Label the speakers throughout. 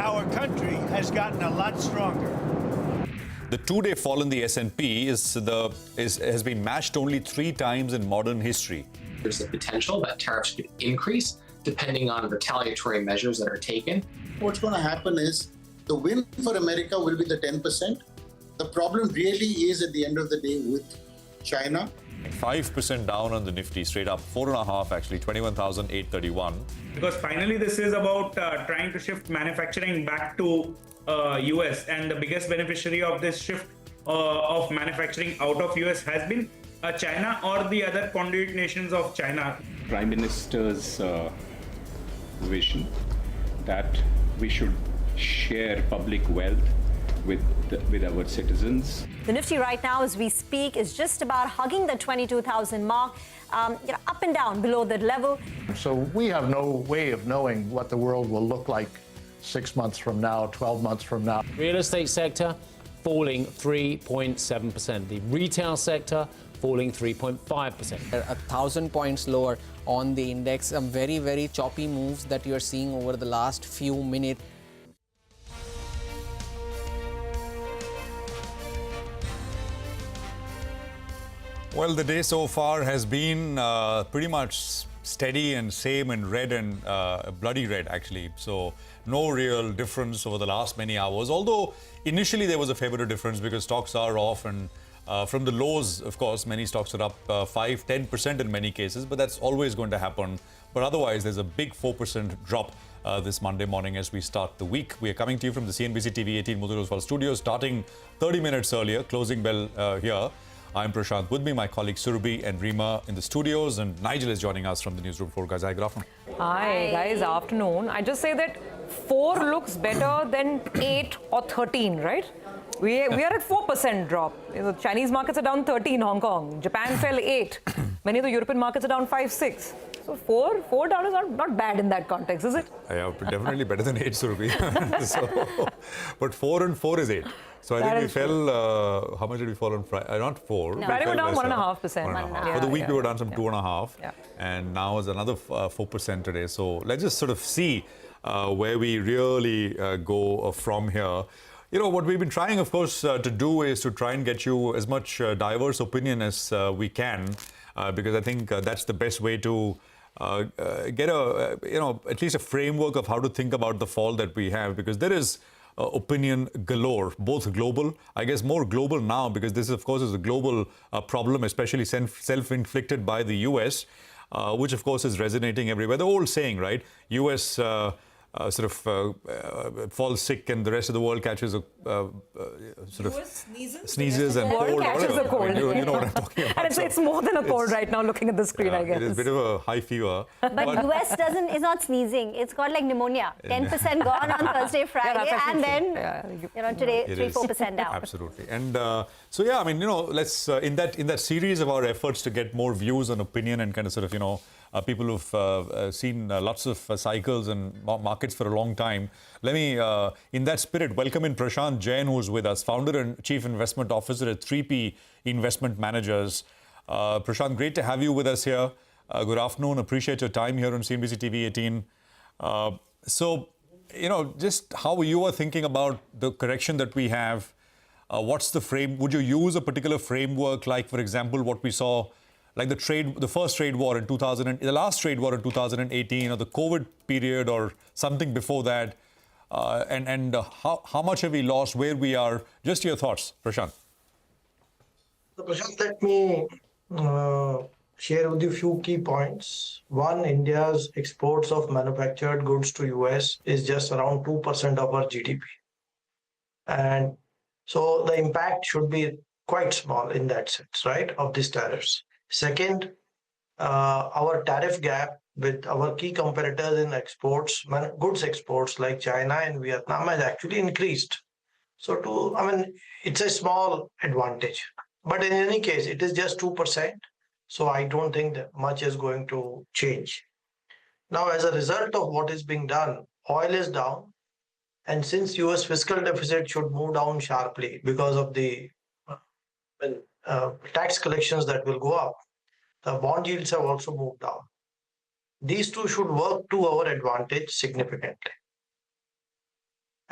Speaker 1: our country has gotten a lot stronger.
Speaker 2: The two-day fall in the S&P has been matched only 3 times in modern history.
Speaker 3: There's the potential that tariffs could increase depending on retaliatory measures that are taken.
Speaker 4: What's going to happen is the win for America will be the 10%. The problem really is at the end of the day with China.
Speaker 2: 5% down on the Nifty, straight up 4.5 actually, 21,831.
Speaker 5: Because finally this is about trying to shift manufacturing back to US, and the biggest beneficiary of this shift of manufacturing out of US has been China or the other conduit nations of China.
Speaker 6: Prime Minister's vision that we should share public wealth with our citizens.
Speaker 7: The Nifty right now, as we speak, is just about hugging the 22,000 mark, up and down below that level.
Speaker 8: So we have no way of knowing what the world will look like 6 months from now, 12 months from now.
Speaker 9: Real estate sector falling 3.7%. The retail sector falling 3.5%.
Speaker 10: 1,000 points lower on the index. Some very, very choppy moves that you are seeing over the last few minutes.
Speaker 2: Well, the day so far has been pretty much steady and same in red and bloody red, actually. So no real difference over the last many hours. Although initially there was a fair bit of difference because stocks are off, and from the lows, of course, many stocks are up 5, 10% in many cases, but that's always going to happen. But otherwise, there's a big 4% drop this Monday morning as we start the week. We are coming to you from the CNBC-TV18 News studios, starting 30 minutes earlier, closing bell here. I'm Prashant. With me, my colleagues Surabhi and Rima in the studios, and Nigel is joining us from the newsroom floor. Guys, good afternoon.
Speaker 11: Hi, guys. Afternoon. I just say that 4 looks better than 8 or 13, right? We are at 4% drop. The Chinese markets are down 13, Hong Kong. Japan fell 8. Many of the European markets are down 5, 6. So $4 are not bad in that context, is it?
Speaker 2: Yeah, definitely better than 8, Surabhi. But 4 and 4 is 8. So I think we fell, how much did we fall on Friday? Not 4.
Speaker 11: No. Friday we were down 1.5%.
Speaker 2: 1.5. For the week we were down some 2.5. Yeah. And now is another 4% today. So let's just sort of see where we really go from here. You know, what we've been trying, of course, to do is to try and get you as much diverse opinion as we can, because I think that's the best way to get at least a framework of how to think about the fall that we have, because there is opinion galore, both global, I guess more global now, because this, of course, is a global problem, especially self-inflicted by the US, which, of course, is resonating everywhere. The old saying, right? US falls sick and the rest of the world catches a sneezes and
Speaker 11: cold. Catches a cold.
Speaker 2: You know what I'm talking about.
Speaker 11: And it's more than a cold right now looking at the screen, I guess.
Speaker 2: It is a bit of a high fever.
Speaker 7: But US is not sneezing. It's got like pneumonia. 10% gone on Thursday, Friday, and then today 3-4% down.
Speaker 2: Absolutely. And so yeah, I mean, let's in that series of our efforts to get more views and opinion and kind of people who've seen lots of cycles and markets for a long time. Let me, in that spirit, welcome in Prashant Jain, who's with us, founder and chief investment officer at 3P Investment Managers. Prashant, great to have you with us here. Good afternoon. Appreciate your time here on CNBC TV 18. So, just how you are thinking about the correction that we have. What's the frame? Would you use a particular framework, like, for example, what we saw, like the first trade war in 2000, the last trade war in 2018, or the COVID period, or something before that, and how much have we lost? Where we are? Just your thoughts, Prashant.
Speaker 12: So, Prashant, let me share with you a few key points. One, India's exports of manufactured goods to US is just around 2% of our GDP, and so the impact should be quite small in that sense, right, of these tariffs. Second, our tariff gap with our key competitors in exports, goods exports like China and Vietnam has actually increased. So it's a small advantage. But in any case, it is just 2%. So I don't think that much is going to change. Now, as a result of what is being done, oil is down. And since US fiscal deficit should move down sharply because of the tax collections that will go up, the bond yields have also moved down. These two should work to our advantage significantly.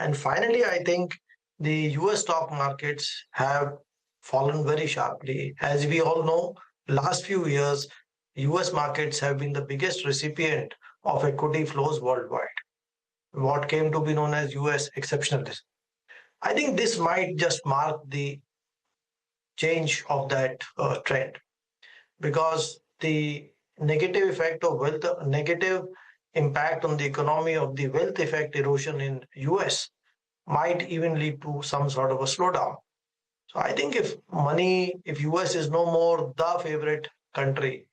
Speaker 12: And finally, I think the US stock markets have fallen very sharply. As we all know, last few years, US markets have been the biggest recipient of equity flows worldwide, what came to be known as US exceptionalism. I think this might just mark the change of that trend, because the negative effect of wealth, negative impact on the economy of the wealth effect erosion in US might even lead to some sort of a slowdown. So I think if US is no more the favorite country,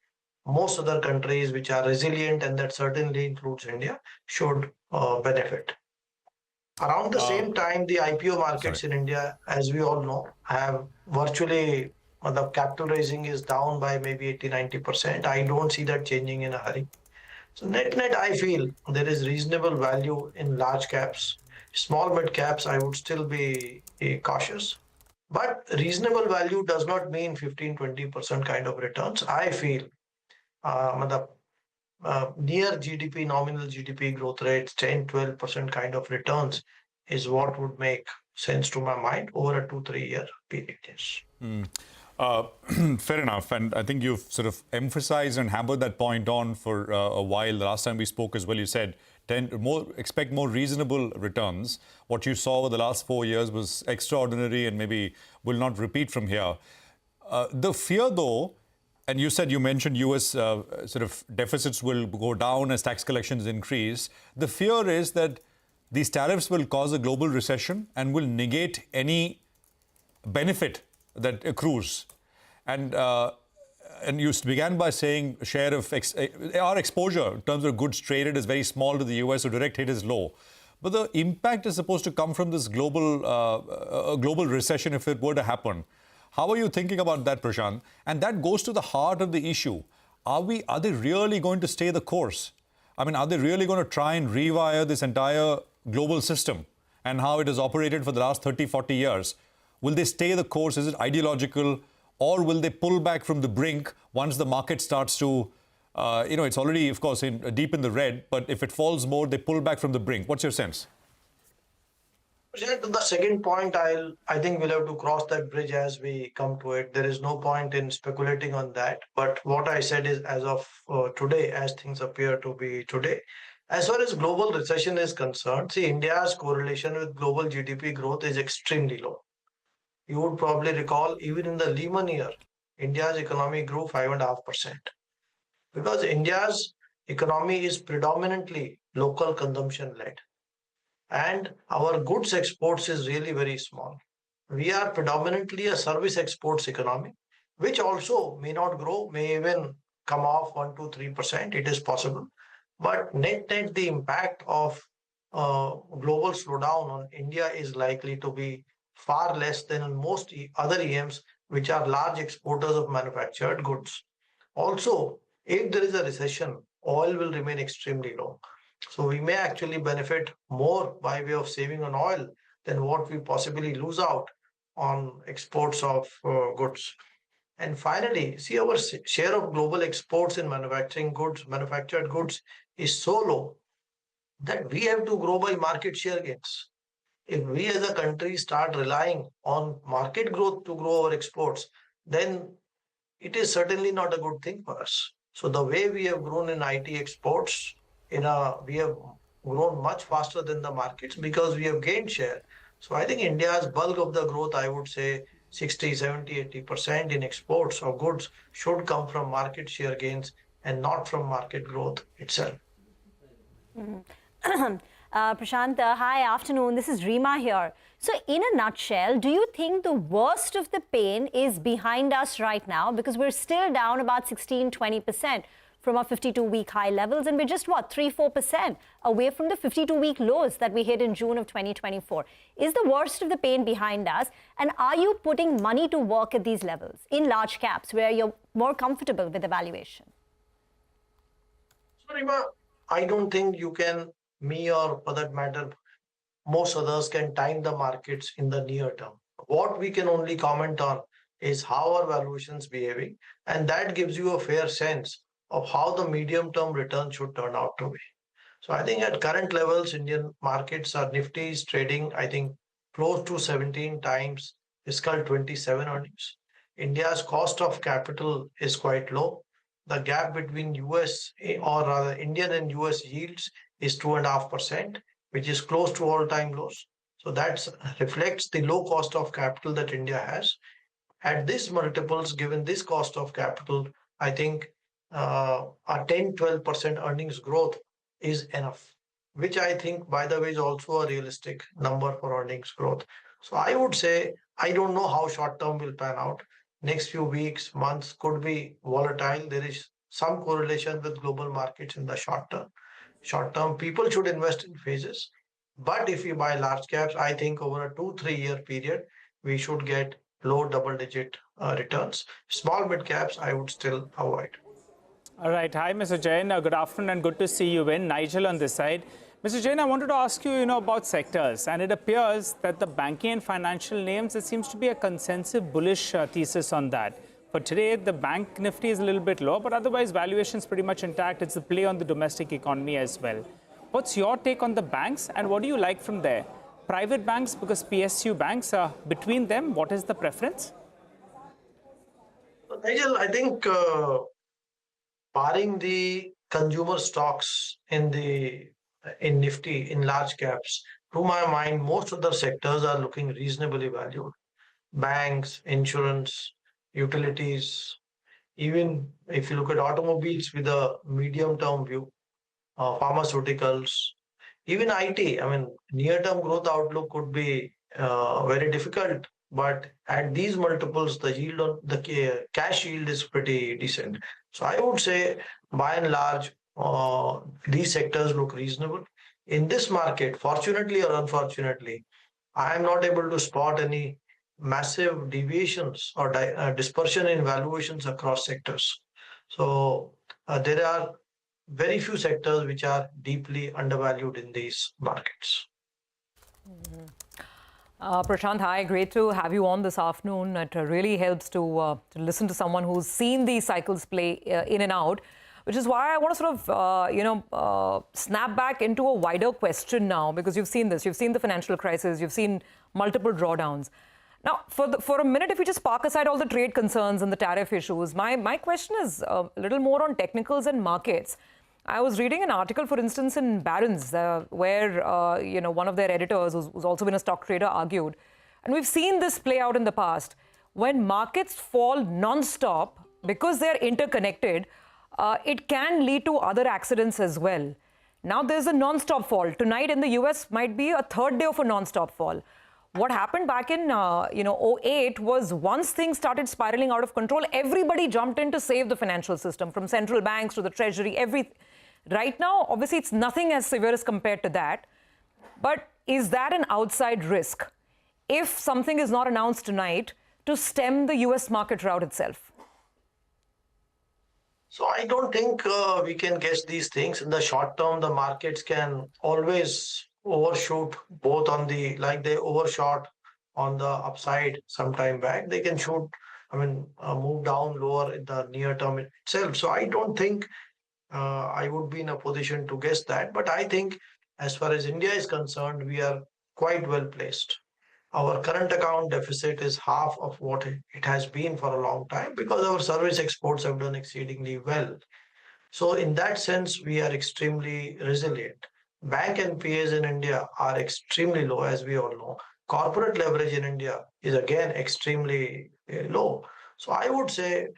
Speaker 12: most other countries which are resilient, and that certainly includes India, should benefit. Around the same time, the IPO markets in India, as we all know, have virtually, the capital raising is down by maybe 80-90%. I don't see that changing in a hurry. So net, I feel there is reasonable value in large caps. Small mid caps, I would still be cautious. But reasonable value does not mean 15-20% kind of returns. I feel near GDP, nominal GDP growth rates, 10-12% kind of returns is what would make sense to my mind over a 2-3 year period. Yes.
Speaker 2: Fair enough. And I think you've sort of emphasized and hammered that point on for a while. The last time we spoke as well, you said expect more reasonable returns. What you saw over the last 4 years was extraordinary and maybe will not repeat from here. The fear, though, and you mentioned US sort of deficits will go down as tax collections increase. The fear is that these tariffs will cause a global recession and will negate any benefit that accrues. And you began by saying share of our exposure in terms of goods traded is very small to the US, so direct hit is low. But the impact is supposed to come from this global recession if it were to happen. How are you thinking about that, Prashant? And that goes to the heart of the issue. Are they really going to stay the course? I mean, are they really going to try and rewire this entire global system and how it has operated for the last 30, 40 years? Will they stay the course? Is it ideological? Or will they pull back from the brink once the market starts to, it's already, of course, deep in the red, but if it falls more, they pull back from the brink. What's your sense?
Speaker 12: To the second point, I think we'll have to cross that bridge as we come to it. There is no point in speculating on that. But what I said is, as of today, as things appear to be today, as far as global recession is concerned, see, India's correlation with global GDP growth is extremely low. You would probably recall, even in the Lehman year, India's economy grew 5.5%. Because India's economy is predominantly local consumption led. And our goods exports is really very small. We are predominantly a service exports economy, which also may not grow, may even come off 1-3%. It is possible. But net, the impact of global slowdown on India is likely to be far less than on most other EMs, which are large exporters of manufactured goods. Also, if there is a recession, oil will remain extremely low. So we may actually benefit more by way of saving on oil than what we possibly lose out on exports of goods. And finally, see, our share of global exports in manufactured goods is so low that we have to grow by market share gains. If we as a country start relying on market growth to grow our exports, then it is certainly not a good thing for us. So the way we have grown in IT exports, we have grown much faster than the markets because we have gained share. So I think India's bulk of the growth, I would say 60, 70, 80% in exports of goods should come from market share gains and not from market growth itself.
Speaker 7: Prashant, hi, afternoon. This is Reema here. So in a nutshell, do you think the worst of the pain is behind us right now? Because we're still down about 16-20% from our 52-week high levels, and we're just, 3-4% away from the 52-week lows that we hit in June of 2024. Is the worst of the pain behind us? And are you putting money to work at these levels in large caps where you're more comfortable with the valuation?
Speaker 12: So, Reema, I don't think you can, me or for that matter, most others can time the markets in the near term. What we can only comment on is how our valuations behaving, and that gives you a fair sense of how the medium-term return should turn out to be. So I think at current levels, Indian markets are Nifty is trading, I think, close to 17 times fiscal 27 earnings. India's cost of capital is quite low. The gap between US or rather Indian and US yields is 2.5%, which is close to all-time lows. So that reflects the low cost of capital that India has. At these multiples, given this cost of capital, I think a 10-12% earnings growth is enough, which I think, by the way, is also a realistic number for earnings growth. So I would say, I don't know how short term will pan out. Next few weeks, months could be volatile. There is some correlation with global markets in the short term. Short term, people should invest in phases. But if we buy large caps, I think over a 2-3 year period, we should get low double-digit returns. Small mid caps, I would still avoid.
Speaker 13: All right. Hi, Mr. Jain. Good afternoon and good to see you in. Nigel on this side. Mr. Jain, I wanted to ask you, about sectors. And it appears that the banking and financial names, there seems to be a consensus bullish thesis on that. For today, the bank Nifty is a little bit low, but otherwise valuation's pretty much intact. It's a play on the domestic economy as well. What's your take on the banks and what do you like from there? Private banks, because PSU banks, between them, what is the preference?
Speaker 12: Nigel, I think barring the consumer stocks in Nifty, in large caps, to my mind, most other sectors are looking reasonably valued. Banks, insurance, utilities, even if you look at automobiles with a medium-term view, pharmaceuticals, even IT. I mean, near-term growth outlook could be very difficult, but at these multiples, the yield on the cash yield is pretty decent. So I would say, by and large, these sectors look reasonable. In this market, fortunately or unfortunately, I am not able to spot any massive deviations or dispersion in valuations across sectors. So there are very few sectors which are deeply undervalued in these markets.
Speaker 11: Prashant, hi. Great to have you on this afternoon. It really helps to listen to someone who's seen these cycles play in and out, which is why I want to sort of, snap back into a wider question now, because you've seen this. You've seen the financial crisis. You've seen multiple drawdowns. Now, for a minute, if we just park aside all the trade concerns and the tariff issues, my question is a little more on technicals and markets. I was reading an article, for instance, in Barron's, where one of their editors, who's also been a stock trader, argued, and we've seen this play out in the past, when markets fall non-stop because they're interconnected, it can lead to other accidents as well. Now there's a non-stop fall. Tonight in the US might be a third day of a non-stop fall. What happened back in 08 was, once things started spiraling out of control, everybody jumped in to save the financial system, from central banks to the treasury, everything. Right now, obviously, it's nothing as severe as compared to that. But is that an outside risk, if something is not announced tonight, to stem the US market rout itself?
Speaker 12: So I don't think we can guess these things. In the short term, the markets can always overshoot, both on the, like they overshot on the upside some time back. They can move down lower in the near term itself. So I don't think I would be in a position to guess that. But I think as far as India is concerned, we are quite well placed. Our current account deficit is half of what it has been for a long time, because our service exports have done exceedingly well. So in that sense, we are extremely resilient. Bank NPAs in India are extremely low, as we all know. Corporate leverage in India is again extremely low. So I would say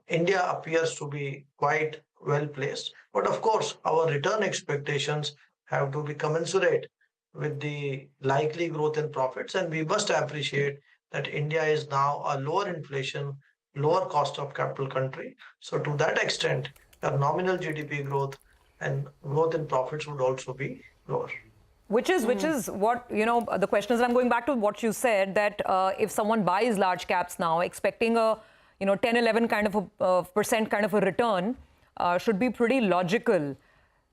Speaker 12: India appears to be quite well placed. But of course, our return expectations have to be commensurate with the likely growth in profits. And we must appreciate that India is now a lower inflation, lower cost of capital country. So to that extent, the nominal GDP growth and growth in profits would also be lower.
Speaker 11: Which is what, the question is, I'm going back to what you said, that if someone buys large caps now, expecting a, 10, 11 kind of a percent kind of a return should be pretty logical.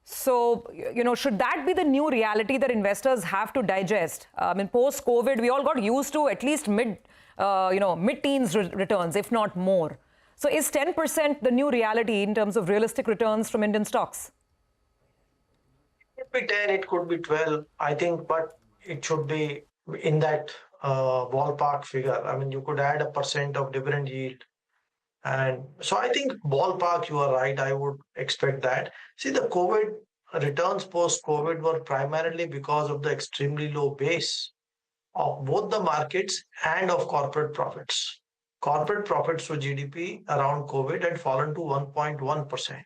Speaker 11: So, should that be the new reality that investors have to digest? I mean, post-COVID, we all got used to at least mid-teens returns, if not more. So is 10% the new reality in terms of realistic returns from Indian stocks?
Speaker 12: be 10, it could be 12, I think, but it should be in that ballpark figure. I mean, you could add 1% of dividend yield. And so I think ballpark, you are right. I would expect that. See, the COVID returns post-COVID were primarily because of the extremely low base of both the markets and of corporate profits. Corporate profits to GDP around COVID had fallen to 1.1%.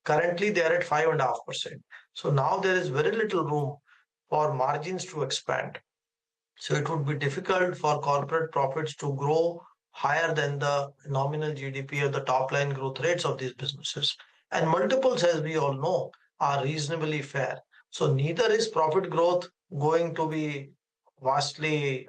Speaker 12: Currently, they are at 5.5%. So now there is very little room for margins to expand. So it would be difficult for corporate profits to grow higher than the nominal GDP or the top line growth rates of these businesses. And multiples, as we all know, are reasonably fair. So neither is profit growth going to be vastly,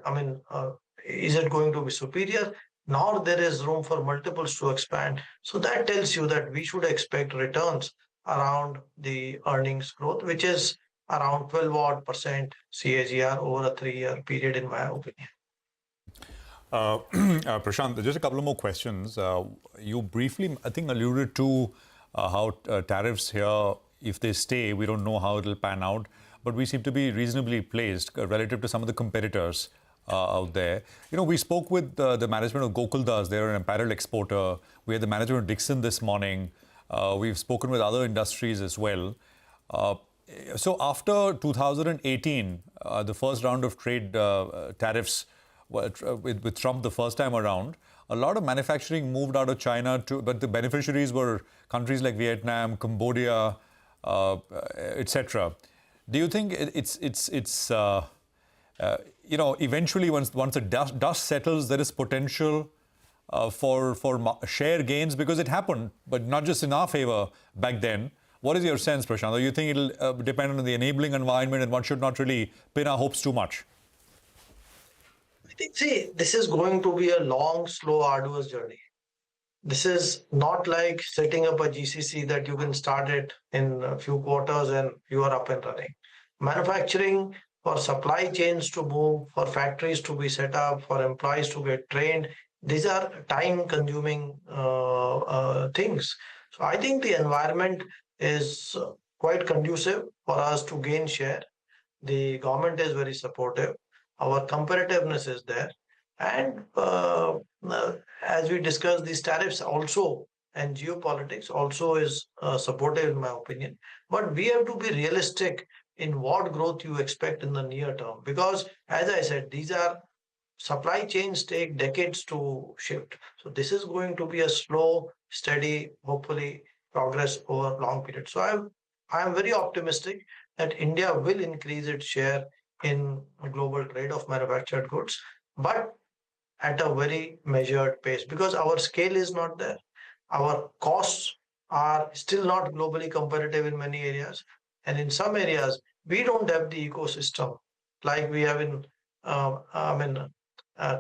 Speaker 12: is it going to be superior? Nor there is room for multiples to expand. So that tells you that we should expect returns around the earnings growth, which is around 12% CAGR over a 3-year period, in my opinion.
Speaker 2: Prashant, just a couple of more questions. You briefly, I think, alluded to how tariffs here, if they stay, we don't know how it'll pan out, but we seem to be reasonably placed relative to some of the competitors out there. You know, we spoke with the management of Gokuldas. They're an apparel exporter. We had the management of Dixon this morning. We've spoken with other industries as well. So after 2018, the first round of trade tariffs with Trump the first time around, a lot of manufacturing moved out of China, but the beneficiaries were countries like Vietnam, Cambodia, etc. Do you think eventually once the dust settles, there is potential for share gains, because it happened, but not just in our favor back then? What is your sense, Prashant? Do you think it'll depend on the enabling environment, and one should not really pin our hopes too much?
Speaker 12: I think, see, this is going to be a long, slow, arduous journey. This is not like setting up a GCC that you can start it in a few quarters and you are up and running. Manufacturing, for supply chains to move, for factories to be set up, for employees to get trained, these are time-consuming things. So I think the environment is quite conducive for us to gain share. The government is very supportive. Our comparativeness is there. And as we discussed, these tariffs also and geopolitics also is supportive, in my opinion. But we have to be realistic in what growth you expect in the near term. Because, as I said, these are supply chains take decades to shift. So this is going to be a slow, steady, hopefully, progress over long periods. So I am very optimistic that India will increase its share in global trade of manufactured goods, but at a very measured pace, because our scale is not there. Our costs are still not globally competitive in many areas. And in some areas, we don't have the ecosystem like we have in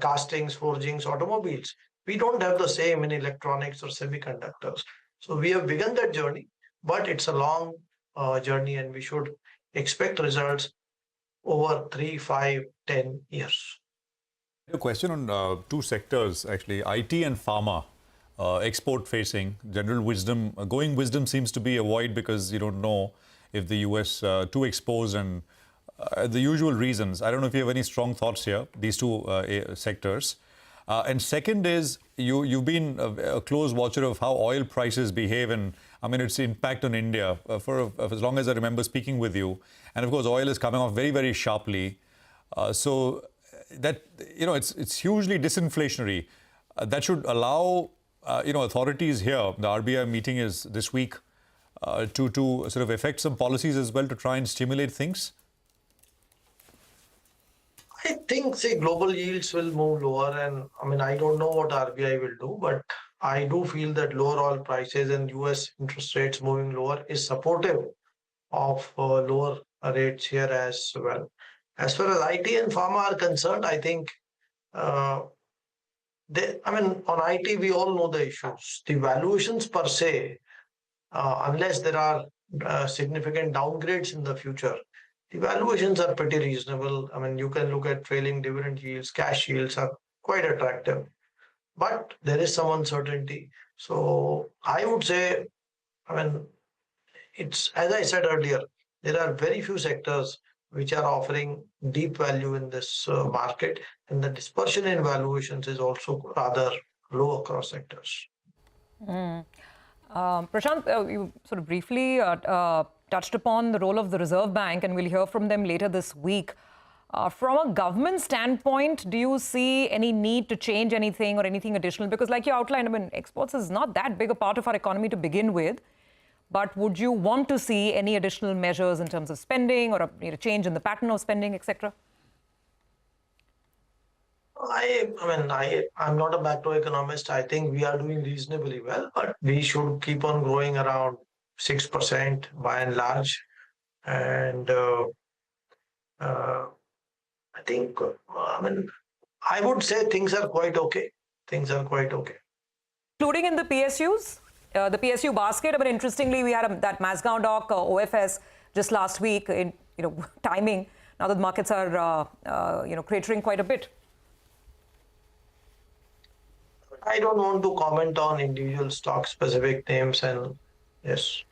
Speaker 12: castings, forgings, automobiles. We don't have the same in electronics or semiconductors. So we have begun that journey, but it's a long journey, and we should expect results over 3, 5, 10 years.
Speaker 2: A question on two sectors, actually, IT and pharma, export facing. General wisdom, going wisdom seems to be avoid, because you don't know if the US too exposed, and the usual reasons. I don't know if you have any strong thoughts here, these two sectors. And second is, you've been a close watcher of how oil prices behave, and I mean its impact on India for as long as I remember speaking with you. And of course, oil is coming off very, very sharply. So that, it's hugely disinflationary. That should allow authorities here. The RBI meeting is this week to sort of effect some policies as well to try and stimulate things.
Speaker 12: I think, say, global yields will move lower, and I don't know what RBI will do, but I do feel that lower oil prices and US interest rates moving lower is supportive of lower rates here as well. As far as IT and pharma are concerned, I think, on IT, we all know the issues. The valuations per se, unless there are significant downgrades in the future, the valuations are pretty reasonable. You can look at trailing dividend yields, cash yields are quite attractive, but there is some uncertainty. So I would say, it's, as I said earlier, there are very few sectors which are offering deep value in this market, and the dispersion in valuations is also rather low across sectors.
Speaker 11: Prashant, you sort of briefly touched upon the role of the Reserve Bank, and we'll hear from them later this week. From a government standpoint, do you see any need to change anything or anything additional? Because like you outlined, I mean, exports is not that big a part of our economy to begin with. But would you want to see any additional measures in terms of spending or a change in the pattern of spending, etc.?
Speaker 12: I'm not a macroeconomist. I think we are doing reasonably well, but we should keep on growing around 6% by and large. And I think, I would say things are quite okay. Things are quite okay.
Speaker 11: Including in the PSUs? The PSU basket, but interestingly, we had that Mazgaon Dock OFS just last week in timing. Now that the markets are cratering quite a bit.
Speaker 12: I don't want to comment on individual stock specific names, and yes.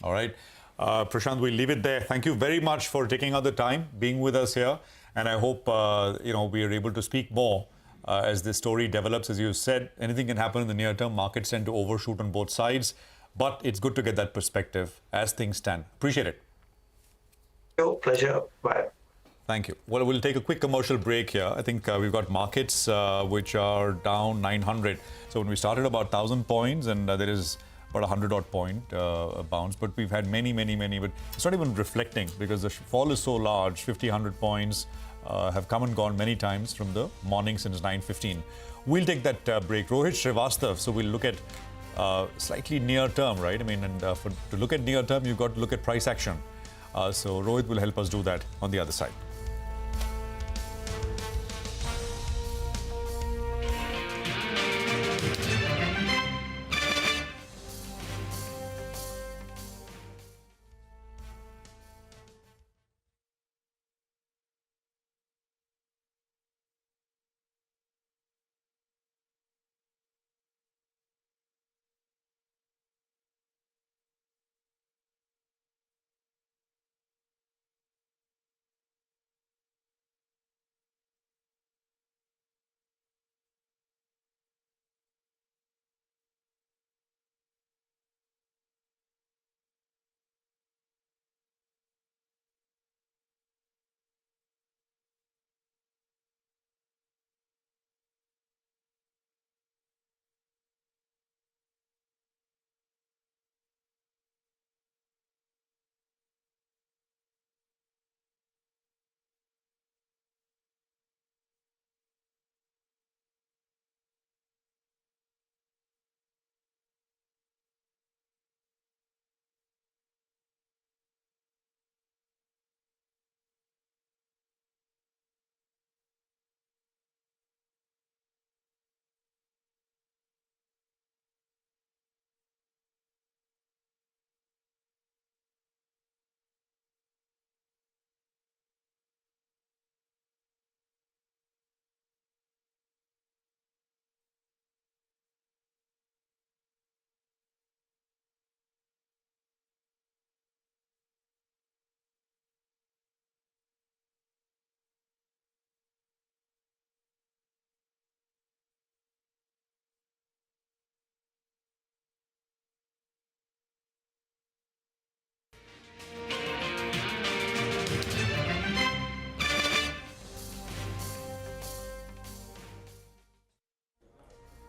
Speaker 2: All right, Prashant, we'll leave it there. Thank you very much for taking out the time, being with us here, and I hope we are able to speak more. As this story develops, as you said, anything can happen in the near term. Markets tend to overshoot on both sides, but it's good to get that perspective as things stand. Appreciate it.
Speaker 12: Your pleasure. Bye.
Speaker 2: Thank you. Well, we'll take a quick commercial break here. I think we've got markets which are down 900. So when we started about 1,000 points, and there is about 100-odd point bounce, but we've had many, but it's not even reflecting because the fall is so large, 50, 100 points. Have come and gone many times from the morning since 9:15. We'll take that break. Rohit Srivastav. So we'll look at slightly near term, right? I mean, and to look at near term, you've got to look at price action. So Rohit will help us do that on the other side.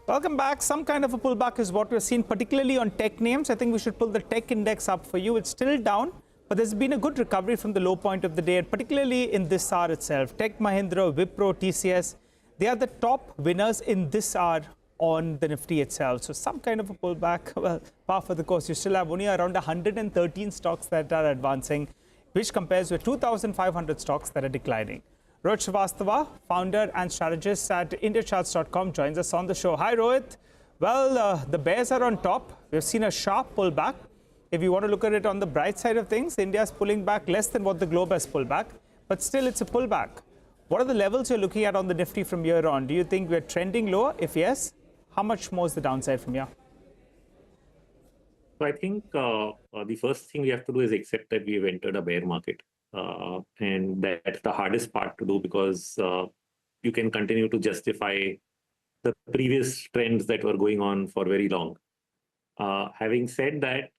Speaker 13: Welcome back. Some kind of a pullback is what we're seeing, particularly on tech names. I think we should pull the tech index up for you. It's still down, but there's been a good recovery from the low point of the day, and particularly in this hour itself. Tech Mahindra, Wipro, TCS, they are the top winners in this hour on the Nifty itself. So some kind of a pullback. Well, par for the course. You still have only around 113 stocks that are advancing, which compares with 2,500 stocks that are declining. Rohit Srivastava, founder and strategist at IndiaCharts.com, joins us on the show. Hi, Rohit. Well, the bears are on top. We've seen a sharp pullback. If you want to look at it on the bright side of things, India's pulling back less than what the globe has pulled back, but still it's a pullback. What are the levels you're looking at on the Nifty from here on? Do you think we're trending lower? If yes, how much more is the downside from here?
Speaker 14: So I think the first thing we have to do is accept that we have entered a bear market. And that's the hardest part to do because you can continue to justify the previous trends that were going on for very long. Having said that,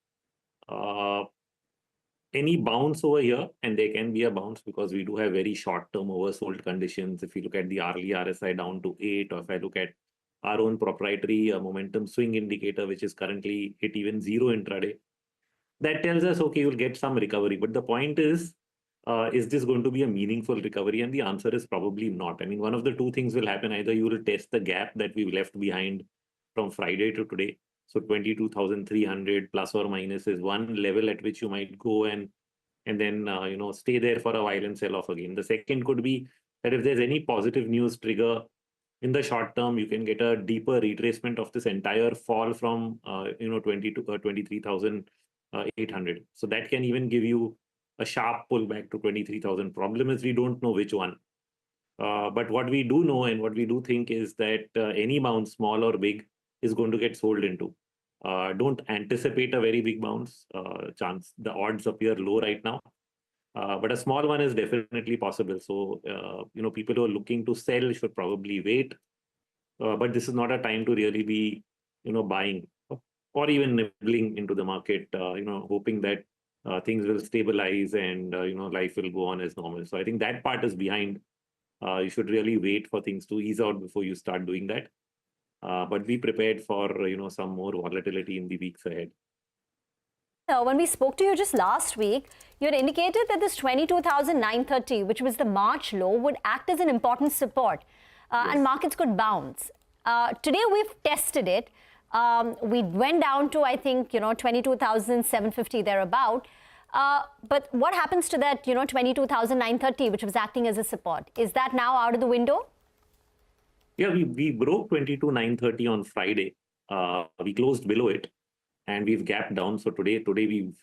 Speaker 14: any bounce over here, and there can be a bounce because we do have very short-term oversold conditions. If you look at the hourly RSI down to 8, or if I look at our own proprietary momentum swing indicator, which is currently hit even 0 intraday, that tells us, okay, you'll get some recovery. But the point is this going to be a meaningful recovery? And the answer is probably not. I mean, one of the two things will happen. Either you will test the gap that we've left behind from Friday to today. So 22,300 plus or minus is one level at which you might go and then stay there for a while and sell off again. The second could be that if there's any positive news trigger in the short term, you can get a deeper retracement of this entire fall from 23,800. So that can even give you a sharp pullback to 23,000. Problem is we don't know which one. But what we do know and what we do think is that any bounce, small or big, is going to get sold into. Don't anticipate a very big bounce. The odds appear low right now. But a small one is definitely possible. So, people who are looking to sell should probably wait. But this is not a time to really be, buying or even nibbling into the market, hoping that things will stabilize and, life will go on as normal. So I think that part is behind. You should really wait for things to ease out before you start doing that. But be prepared for, some more volatility in the weeks ahead.
Speaker 7: When we spoke to you just last week, you had indicated that this 22,930, which was the March low, would act as an important support and markets could bounce. Today, we've tested it. We went down to, I think, 22,750 thereabout. But what happens to that, 22,930, which was acting as a support? Is that now out of the window?
Speaker 14: Yeah, we broke 22,930 on Friday. We closed below it, and we've gapped down. So today we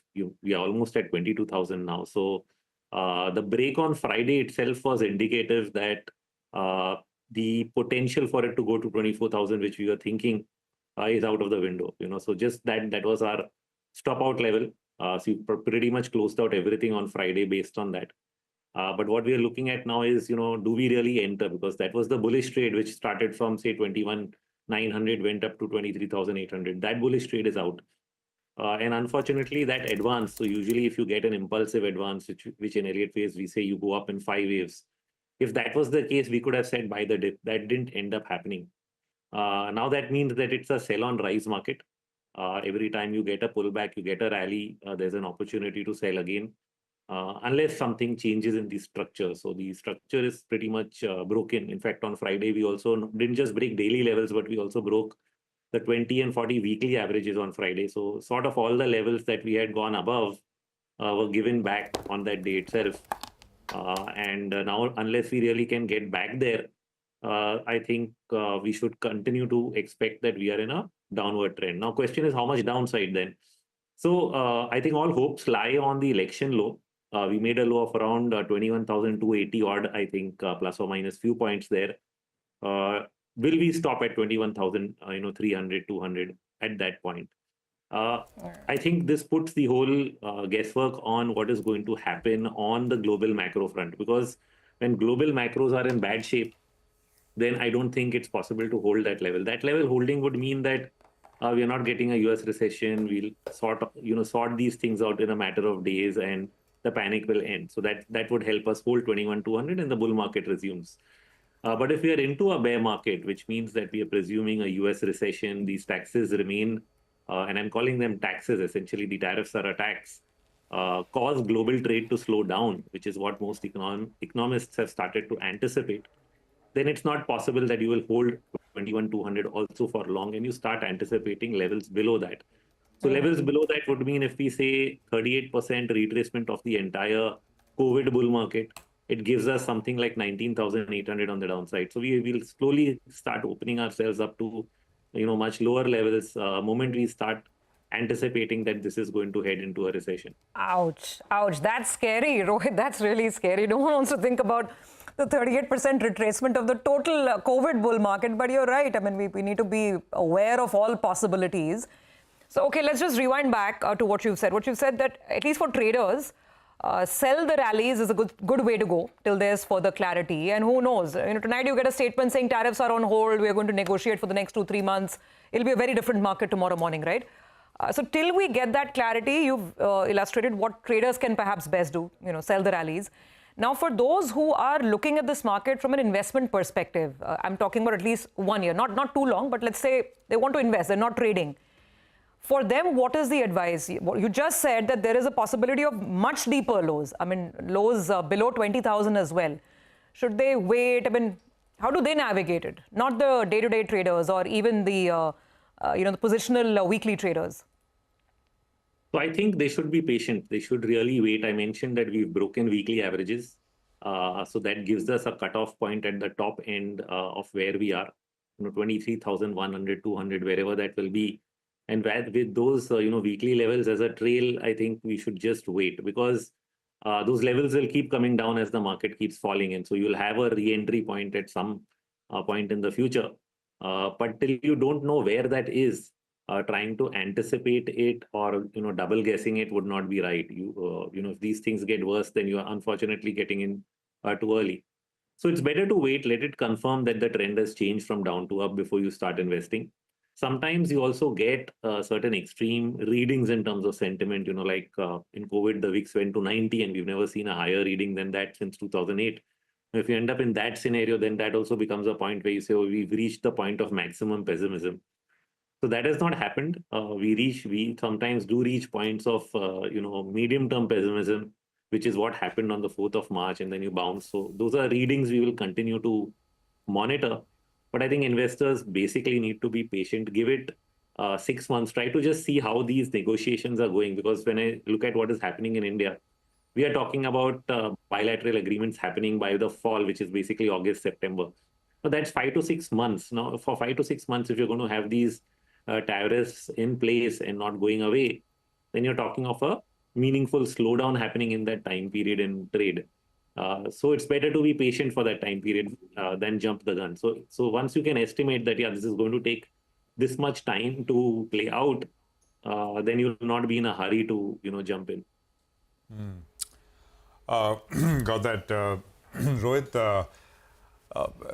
Speaker 14: are almost at 22,000 now. So the break on Friday itself was indicative that the potential for it to go to 24,000, which we were thinking, is out of the window. So just that was our stop out level. So we pretty much closed out everything on Friday based on that. But what we are looking at now is, do we really enter? Because that was the bullish trade, which started from, say, 21,900, went up to 23,800. That bullish trade is out. And unfortunately, that advance, so usually if you get an impulsive advance, which in Elliott phase, we say you go up in 5 waves. If that was the case, we could have said buy the dip. That didn't end up happening. Now that means that it's a sell on rise market. Every time you get a pullback, you get a rally, there's an opportunity to sell again. Unless something changes in the structure. So the structure is pretty much broken. In fact, on Friday, we also didn't just break daily levels, but we also broke the 20 and 40 weekly averages on Friday. So sort of all the levels that we had gone above were given back on that day itself. And now, unless we really can get back there, I think we should continue to expect that we are in a downward trend. Now, question is how much downside then? So I think all hopes lie on the election low. We made a low of around 21,280 odd, I think, plus or minus few points there. Will we stop at 21,300, 200 at that point? I think this puts the whole guesswork on what is going to happen on the global macro front. Because when global macros are in bad shape, then I don't think it's possible to hold that level. That level holding would mean that we are not getting a US recession. We'll sort these things out in a matter of days and the panic will end. So that would help us hold 21,200 and the bull market resumes. But if we are into a bear market, which means that we are presuming a US recession, these taxes remain, and I'm calling them taxes, essentially the tariffs are a tax, cause global trade to slow down, which is what most economists have started to anticipate, then it's not possible that you will hold 21,200 also for long, and you start anticipating levels below that. So levels below that would mean if we say 38% retracement of the entire COVID bull market, it gives us something like 19,800 on the downside. So we will slowly start opening ourselves up to, much lower levels moment we start anticipating that this is going to head into a recession.
Speaker 11: Ouch. That's scary, Rohit. That's really scary. No one wants to think about the 38% retracement of the total COVID bull market. But you're right. I mean, we need to be aware of all possibilities. So, okay, let's just rewind back to what you've said. What you've said that, at least for traders, sell the rallies is a good way to go till there's further clarity. And who knows? Tonight you get a statement saying tariffs are on hold. We're going to negotiate for the next 2-3 months. It'll be a very different market tomorrow morning, right? So till we get that clarity, you've illustrated what traders can perhaps best do, sell the rallies. Now, for those who are looking at this market from an investment perspective, I'm talking about at least 1 year, not too long, but let's say they want to invest, they're not trading. For them, what is the advice? You just said that there is a possibility of much deeper lows. I mean, lows below 20,000 as well. Should they wait? I mean, how do they navigate it? Not the day-to-day traders or even the, the positional weekly traders.
Speaker 14: So I think they should be patient. They should really wait. I mentioned that we've broken weekly averages. So that gives us a cutoff point at the top end of where we are, 23,100, 200, wherever that will be. And with those, weekly levels as a trail, I think we should just wait because those levels will keep coming down as the market keeps falling. And so you'll have a re-entry point at some point in the future. But till you don't know where that is, trying to anticipate it or double guessing it would not be right. If these things get worse, then you are unfortunately getting in too early. So it's better to wait, let it confirm that the trend has changed from down to up before you start investing. Sometimes you also get certain extreme readings in terms of sentiment. Like in COVID, the VIX went to 90, and we've never seen a higher reading than that since 2008. If you end up in that scenario, then that also becomes a point where you say, oh, we've reached the point of maximum pessimism. So that has not happened. We sometimes do reach points of, medium-term pessimism, which is what happened on the 4th of March, and then you bounce. So those are readings we will continue to monitor. But I think investors basically need to be patient. Give it 6 months. Try to just see how these negotiations are going. Because when I look at what is happening in India, we are talking about bilateral agreements happening by the fall, which is basically August, September. So that's 5 to 6 months. Now, for 5 to 6 months, if you're going to have these tariffs in place and not going away, then you're talking of a meaningful slowdown happening in that time period in trade. So it's better to be patient for that time period than jump the gun. So once you can estimate that, this is going to take this much time to play out, then you'll not be in a hurry to, jump in.
Speaker 2: Got that, Rohit.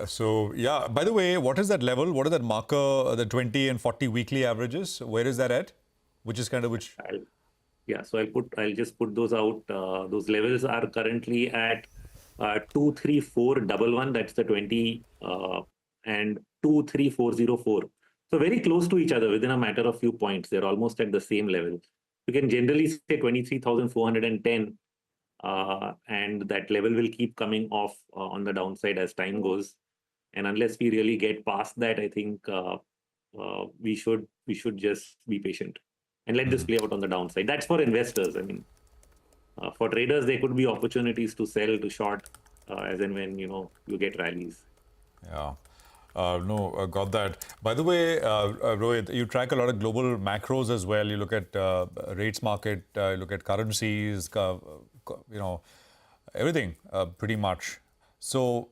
Speaker 2: So, yeah, by the way, what is that level? What is that marker, the 20 and 40 weekly averages? Where is that at? Which is kind of which?
Speaker 14: So I'll just put those out. Those levels are currently at 23411. That's the 20 and 23404. So very close to each other within a matter of few points. They're almost at the same level. You can generally say 23,410. And that level will keep coming off on the downside as time goes. And unless we really get past that, I think we should just be patient and let this play out on the downside. That's for investors. I mean, for traders, there could be opportunities to sell, to short, as and when, you get rallies.
Speaker 2: Yeah. Got that. By the way, Rohit, you track a lot of global macros as well. You look at rates market, you look at currencies, everything pretty much. So,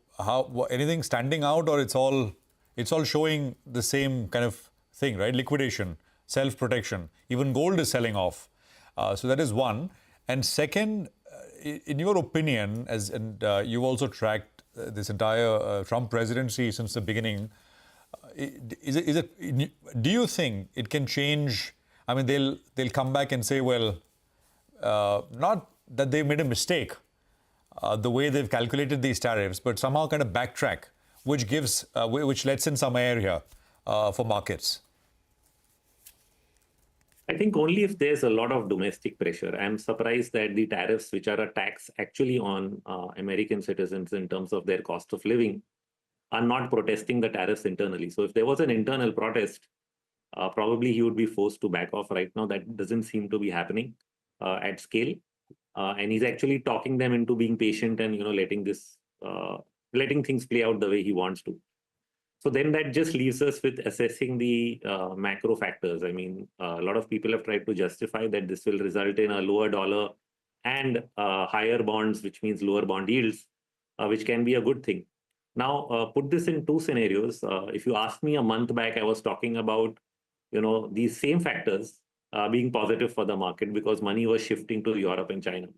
Speaker 2: anything standing out, or it's all showing the same kind of thing, right? Liquidation, self-protection. Even gold is selling off. So that is one. And second, in your opinion, you've also tracked this entire Trump presidency since the beginning, do you think it can change? I mean, they'll come back and say, well, not that they made a mistake, the way they've calculated these tariffs, but somehow kind of backtrack, which lets in some air here for markets.
Speaker 14: I think only if there's a lot of domestic pressure. I'm surprised that the tariffs, which are a tax actually on American citizens in terms of their cost of living, are not protesting the tariffs internally. So if there was an internal protest, probably he would be forced to back off. Right now, that doesn't seem to be happening at scale. And he's actually talking them into being patient and, letting things play out the way he wants to. So then that just leaves us with assessing the macro factors. I mean, a lot of people have tried to justify that this will result in a lower dollar and higher bonds, which means lower bond yields, which can be a good thing. Now, put this in two scenarios. If you asked me a month back, I was talking about, these same factors being positive for the market because money was shifting to Europe and China.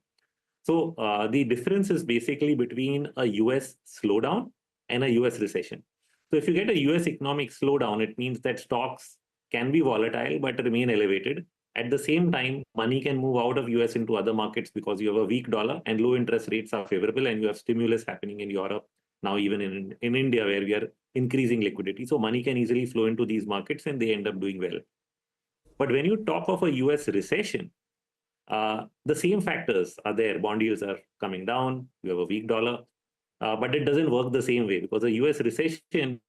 Speaker 14: So the difference is basically between a US slowdown and a US recession. So if you get a US economic slowdown, it means that stocks can be volatile but remain elevated. At the same time, money can move out of US into other markets because you have a weak dollar and low interest rates are favorable, and you have stimulus happening in Europe, now even in India, where we are increasing liquidity. So money can easily flow into these markets and they end up doing well. But when you talk of a US recession, the same factors are there. Bond yields are coming down, you have a weak dollar, but it doesn't work the same way because a US recession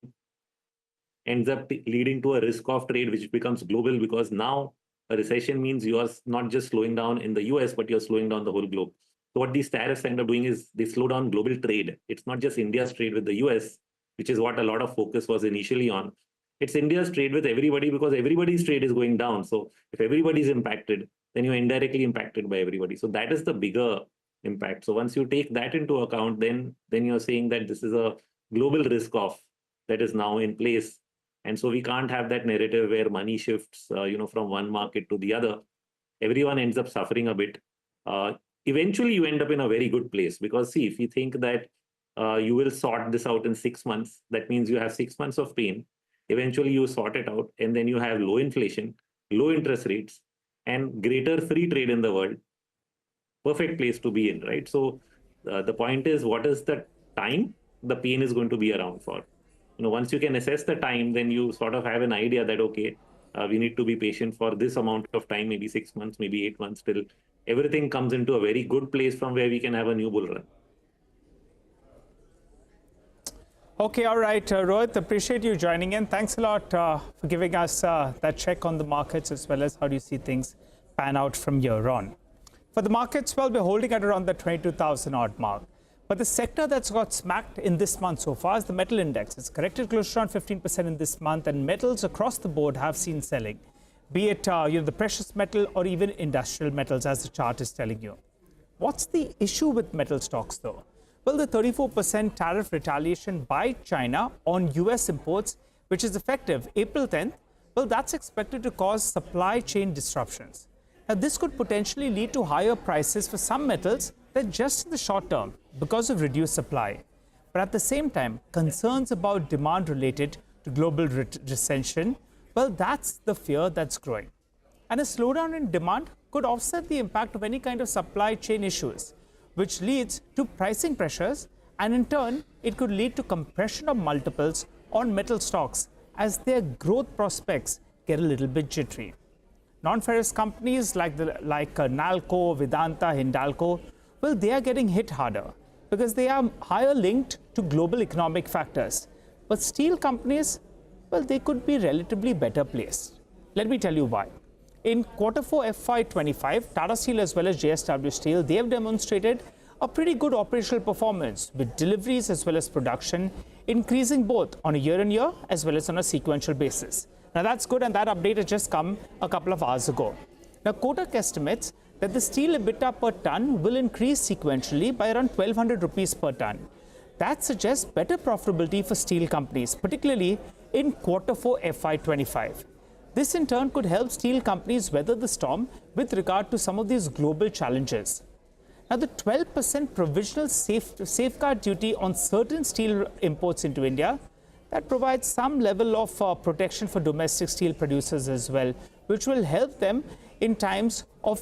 Speaker 14: ends up leading to a risk-off trade which becomes global, because now a recession means you are not just slowing down in the US, but you're slowing down the whole globe. So what these tariffs end up doing is they slow down global trade. It's not just India's trade with the US, which is what a lot of focus was initially on. It's India's trade with everybody because everybody's trade is going down. So if everybody's impacted, then you're indirectly impacted by everybody. So that is the bigger impact. So once you take that into account, then you're saying that this is a global risk-off that is now in place. And so we can't have that narrative where money shifts, from one market to the other. Everyone ends up suffering a bit. Eventually, you end up in a very good place because, see, if you think that you will sort this out in 6 months, that means you have 6 months of pain. Eventually, you sort it out, and then you have low inflation, low interest rates, and greater free trade in the world. Perfect place to be in, right? So the point is, what is the time the pain is going to be around for? Once you can assess the time, then you sort of have an idea that, okay, we need to be patient for this amount of time, maybe 6 months, maybe 8 months, till everything comes into a very good place from where we can have a new bull run.
Speaker 13: Okay, all right, Rohit, appreciate you joining in. Thanks a lot for giving us that check on the markets, as well as how do you see things pan out from here on. For the markets, well, we're holding at around the 22,000 odd mark. But the sector that's got smacked in this month so far is the metal index. It's corrected close to around 15% in this month, and metals across the board have seen selling, be it the precious metal or even industrial metals, as the chart is telling you. What's the issue with metal stocks, though? Well, the 34% tariff retaliation by China on US imports, which is effective April 10th, well, that's expected to cause supply chain disruptions. Now, this could potentially lead to higher prices for some metals than just in the short term because of reduced supply. But at the same time, concerns about demand related to global recession, well, that's the fear that's growing. And a slowdown in demand could offset the impact of any kind of supply chain issues, which leads to pricing pressures, and in turn, it could lead to compression of multiples on metal stocks as their growth prospects get a little bit jittery. Non-ferrous companies like Nalco, Vedanta, Hindalco, well, they are getting hit harder because they are higher linked to global economic factors. But steel companies, well, they could be relatively better placed. Let me tell you why. In Q4 FY25, Tata Steel as well as JSW Steel, they have demonstrated a pretty good operational performance with deliveries as well as production increasing both on a year-on-year as well as on a sequential basis. Now that's good, and that update has just come a couple of hours ago. Now Kotak estimates that the steel EBITDA per ton will increase sequentially by around 1,200 rupees per ton. That suggests better profitability for steel companies, particularly in Q4 FY25. This in turn could help steel companies weather the storm with regard to some of these global challenges. Now, the 12% provisional safeguard duty on certain steel imports into India, that provides some level of protection for domestic steel producers as well, which will help them in times of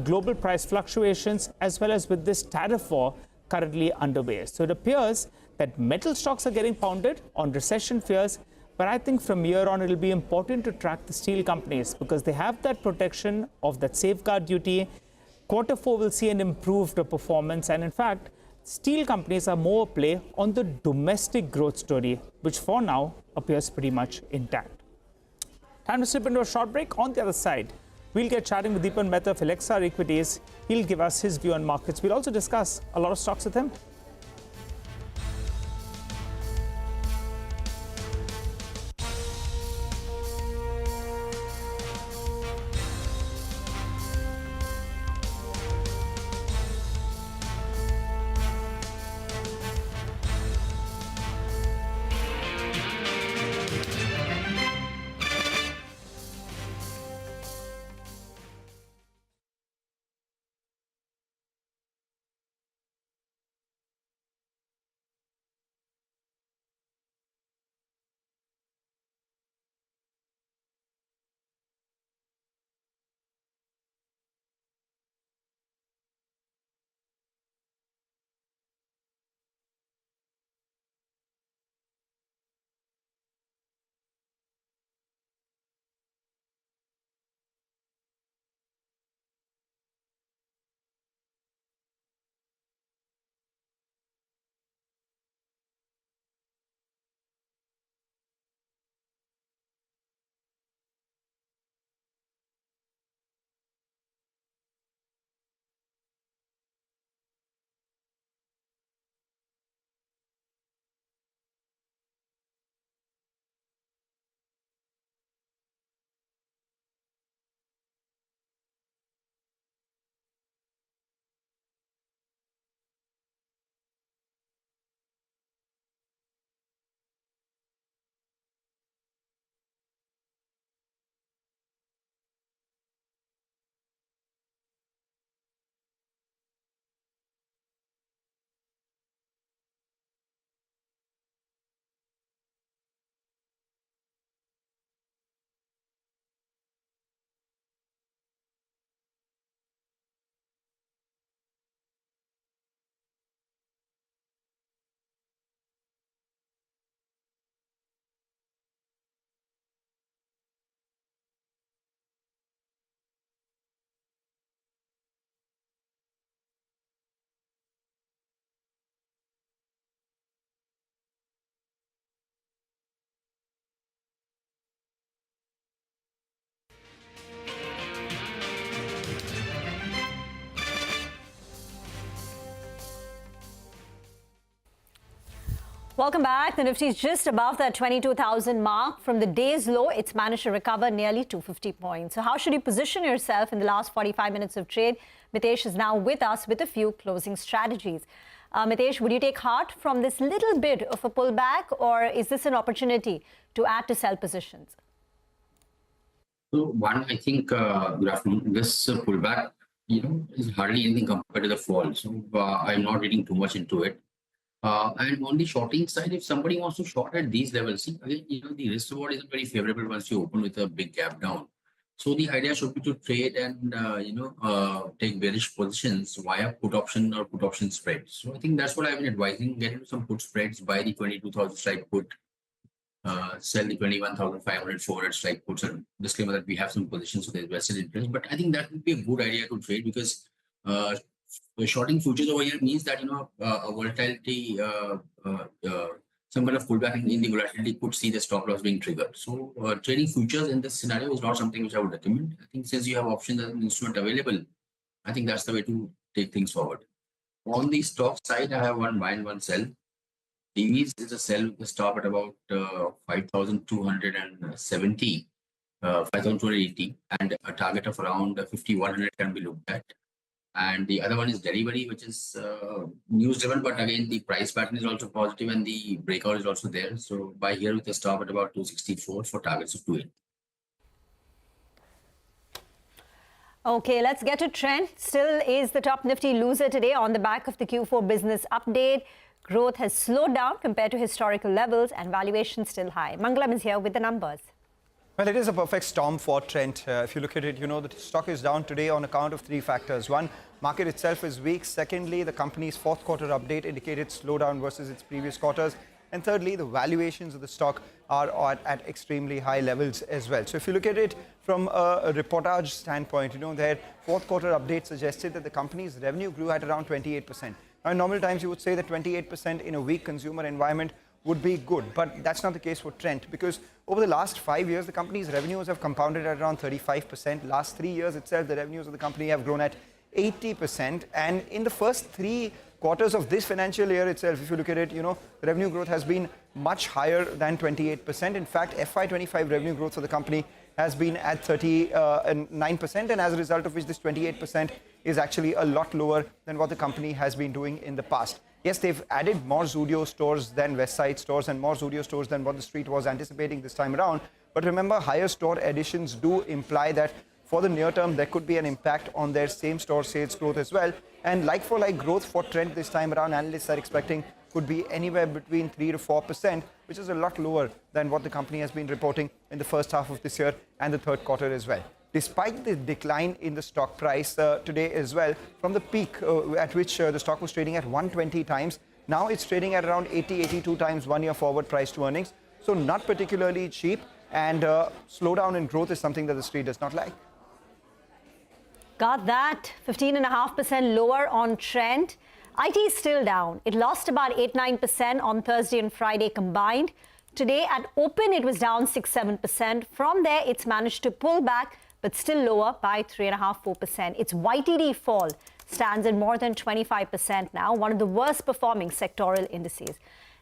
Speaker 13: global price fluctuations, as well as with this tariff war currently underway. So it appears that metal stocks are getting pounded on recession fears, but I think from here on, it'll be important to track the steel companies because they have that protection of that safeguard duty. Q4 will see an improved performance. And in fact, steel companies are more play on the domestic growth story, which for now appears pretty much intact. Time to slip into a short break. On the other side, we'll get chatting with Deepan Mehta of Lexar Equities. He'll give us his view on markets. We'll also discuss a lot of stocks with him.
Speaker 7: Welcome back. The Nifty is just above that 22,000 mark. From the day's low, it's managed to recover nearly 250 points. So how should you position yourself in the last 45 minutes of trade? Mitesh is now with us with a few closing strategies. Mitesh, would you take heart from this little bit of a pullback, or is this an opportunity to add to sell positions?
Speaker 15: So one, I think, good afternoon. This pullback, is hardly anything compared to the fall. So I'm not reading too much into it. And on the shorting side, if somebody wants to short at these levels, again, the risk reward isn't very favorable once you open with a big gap down. So the idea should be to trade and take bearish positions via put option or put option spreads. So I think that's what I've been advising: get into some put spreads, buy the 22,000 strike put, sell the 21,500 forward strike puts, and disclaimer that we have some positions, so there's vested interest. But I think that would be a good idea to trade, because shorting futures over here means that a volatility, some kind of pullback in the volatility could see the stop loss being triggered. So trading futures in this scenario is not something which I would recommend. I think since you have options as an instrument available, I think that's the way to take things forward. On the stock side, I have one buy and one sell. TVs is a sell with a stop at about 5,270, 5,280, and a target of around 5,100 can be looked at. And the other one is delivery, which is news driven, but again, the price pattern is also positive and the breakout is also there. So buy here with a stop at about 264 for targets of 280.
Speaker 7: Okay, let's get to trend. Still is the top Nifty loser today on the back of the Q4 business update. Growth has slowed down compared to historical levels and valuation still high. Mangalam is here with the numbers.
Speaker 16: Well, it is a perfect storm for Trent. If you look at it, the stock is down today on account of three factors. One, market itself is weak. Secondly, the company's fourth quarter update indicated slowdown versus its previous quarters. And thirdly, the valuations of the stock are at extremely high levels as well. So if you look at it from a reportage standpoint, their fourth quarter update suggested that the company's revenue grew at around 28%. Now, in normal times, you would say that 28% in a weak consumer environment would be good, but that's not the case for Trent, because over the last 5 years, the company's revenues have compounded at around 35%. Last 3 years itself, the revenues of the company have grown at 80%. And in the first 3 quarters of this financial year itself, if you look at it, the revenue growth has been much higher than 28%. In fact, FY25 revenue growth for the company has been at 39%, and as a result of which this 28% is actually a lot lower than what the company has been doing in the past. Yes, they've added more Zudio stores than Westside stores and more Zudio stores than what the street was anticipating this time around. But remember, higher store additions do imply that for the near term, there could be an impact on their same store sales growth as well. And like-for-like growth for Trent this time around, analysts are expecting could be anywhere between 3 to 4%, which is a lot lower than what the company has been reporting in the first half of this year and the third quarter as well. Despite the decline in the stock price today as well, from the peak at which the stock was trading at 120 times, now it's trading at around 82 times 1 year forward price to earnings. So not particularly cheap, and slowdown in growth is something that the street does not like.
Speaker 7: Got that. 15.5% lower on Trent. IT is still down. It lost about 8-9% on Thursday and Friday combined. Today at open, it was down 6-7%. From there, it's managed to pull back, but still lower by 3.5-4%. Its YTD fall stands at more than 25% now, one of the worst performing sectoral indices.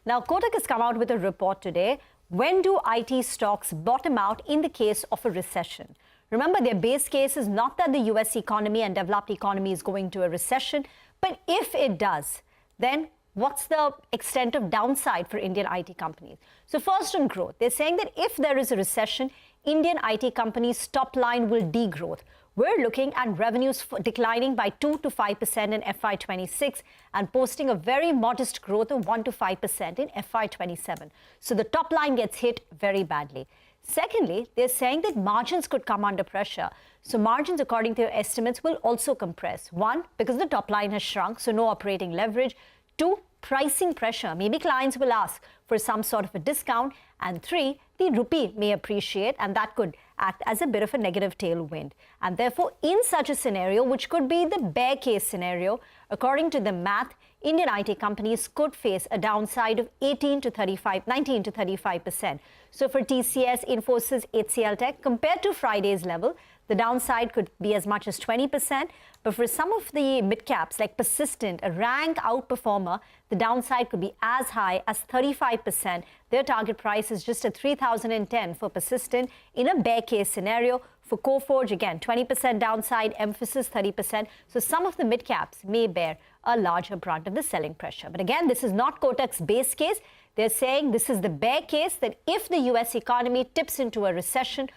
Speaker 7: Now, Kotak has come out with a report today. When do IT stocks bottom out in the case of a recession? Remember, their base case is not that the US economy and developed economy is going to a recession, but if it does, then what's the extent of downside for Indian IT companies? So first on growth, they're saying that if there is a recession, Indian IT companies' top line will degrowth. We're looking at revenues declining by 2 to 5% in FY26 and posting a very modest growth of 1 to 5% in FY27. So the top line gets hit very badly. Secondly, they're saying that margins could come under pressure. So margins, according to their estimates, will also compress. 1, because the top line has shrunk, so no operating leverage. 2, pricing pressure. Maybe clients will ask for some sort of a discount. And 3, the rupee may appreciate, and that could act as a bit of a negative tailwind. And therefore, in such a scenario, which could be the bear case scenario, according to the math, Indian IT companies could face a downside of 19 to 35%. So for TCS, Infosys, HCL Tech, compared to Friday's level, the downside could be as much as 20%. But for some of the mid-caps, like Persistent, a rank outperformer, the downside could be as high as 35%. Their target price is just at 3,010 for Persistent in a bear case scenario. For Coforge, again, 20% downside, Emphasis 30%. So some of the mid-caps may bear a larger brunt of the selling pressure. But again, this is not Kotak's base case. They're saying this is the bear case, that if the US economy tips into a recession,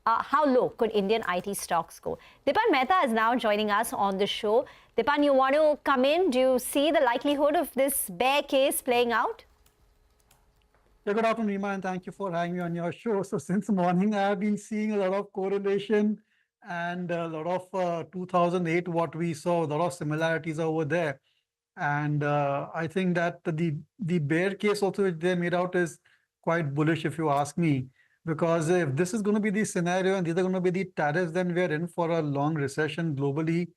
Speaker 7: how low could Indian IT stocks go? Dipan Mehta is now joining us on the show. Dipan, you want to come in? Do you see the likelihood of this bear case playing out?
Speaker 17: Yeah, good afternoon, Rima, and thank you for having me on your show. So since morning, I have been seeing a lot of correlation and a lot of 2008, what we saw, a lot of similarities over there. And I think that the bear case also which they made out is quite bullish, if you ask me. Because if this is going to be the scenario and these are going to be the tariffs, then we're in for a long recession globally.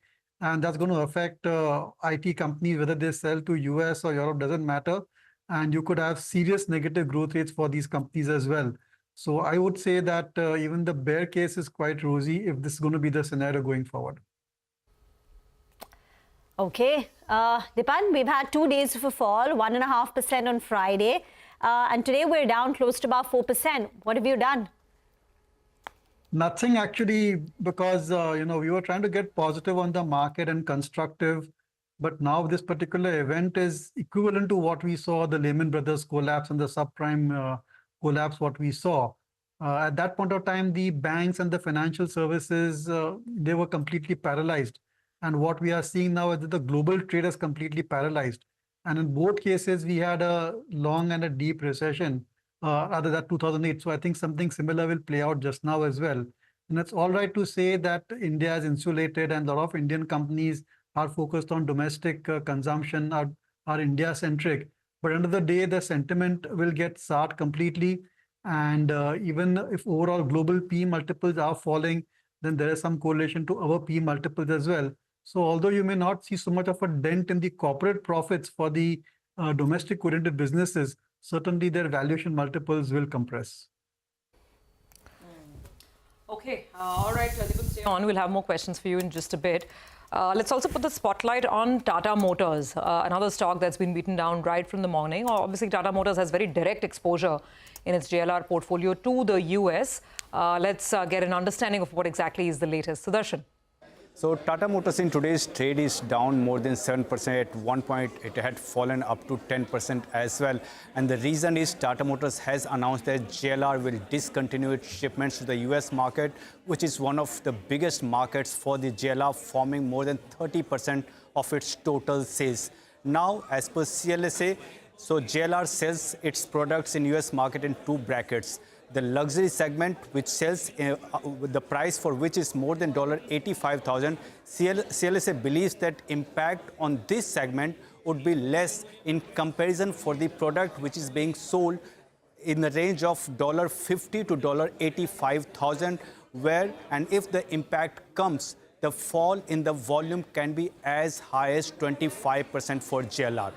Speaker 17: And that's going to affect IT companies, whether they sell to US or Europe, doesn't matter. And you could have serious negative growth rates for these companies as well. So I would say that even the bear case is quite rosy if this is going to be the scenario going forward.
Speaker 7: Okay. Dipan, we've had 2 days of a fall, 1.5% on Friday. And today we're down close to about 4%. What have you done?
Speaker 17: Nothing actually, because we were trying to get positive on the market and constructive, but now this particular event is equivalent to what we saw, the Lehman Brothers collapse and the subprime collapse, what we saw. At that point of time, the banks and the financial services, they were completely paralyzed. And what we are seeing now is that the global trade is completely paralyzed. And in both cases, we had a long and a deep recession, other than 2008. So I think something similar will play out just now as well. And it's all right to say that India is insulated and a lot of Indian companies are focused on domestic consumption, are India-centric. But end of the day, the sentiment will get soured completely. And even if overall global P multiples are falling, then there is some correlation to our P multiples as well. So although you may not see so much of a dent in the corporate profits for the domestic-oriented businesses, certainly their valuation multiples will compress.
Speaker 11: Okay, all right, stay on. We'll have more questions for you in just a bit. Let's also put the spotlight on Tata Motors, another stock that's been beaten down right from the morning. Obviously, Tata Motors has very direct exposure in its JLR portfolio to the US. Let's get an understanding of what exactly is the latest. Sudarshan.
Speaker 18: So Tata Motors in today's trade is down more than 7%. At one point, it had fallen up to 10% as well. And the reason is Tata Motors has announced that JLR will discontinue its shipments to the US market, which is one of the biggest markets for the JLR, forming more than 30% of its total sales. Now, as per CLSA, so JLR sells its products in US market in two brackets. The luxury segment, which sells the price for which is more than $85,000, CLSA believes that impact on this segment would be less in comparison for the product which is being sold in the range of $50,000 to $85,000, where, and if the impact comes, the fall in the volume can be as high as 25% for JLR.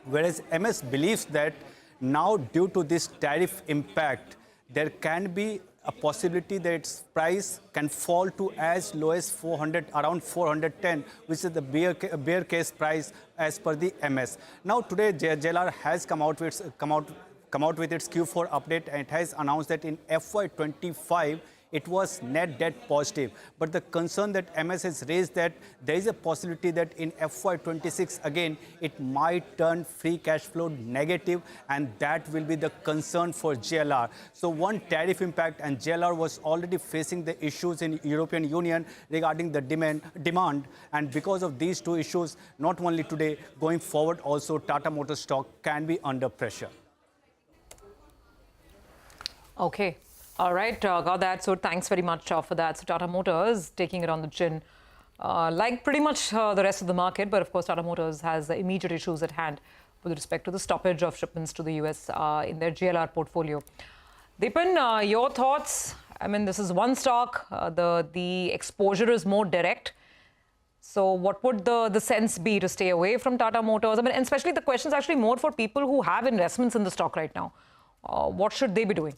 Speaker 18: Whereas MS believes that now, due to this tariff impact, there can be a possibility that its price can fall to as low as 400, around 410, which is the bear case price as per the MS. Now today, JLR has come out with its Q4 update, and it has announced that in FY25 it was net debt positive. But the concern that MS has raised, that there is a possibility that in FY26 again, it might turn free cash flow negative, and that will be the concern for JLR. So one, tariff impact, and JLR was already facing the issues in European Union regarding the demand. And because of these two issues, not only today, going forward also, Tata Motors stock can be under pressure.
Speaker 11: Okay. All right, got that. So thanks very much for that. So Tata Motors taking it on the chin, like pretty much the rest of the market. But of course, Tata Motors has immediate issues at hand with respect to the stoppage of shipments to the US in their JLR portfolio. Dipan, your thoughts? I mean, this is one stock. The exposure is more direct. So what would the sense be to stay away from Tata Motors? I mean, and especially the question is actually more for people who have investments in the stock right now. What should they be doing?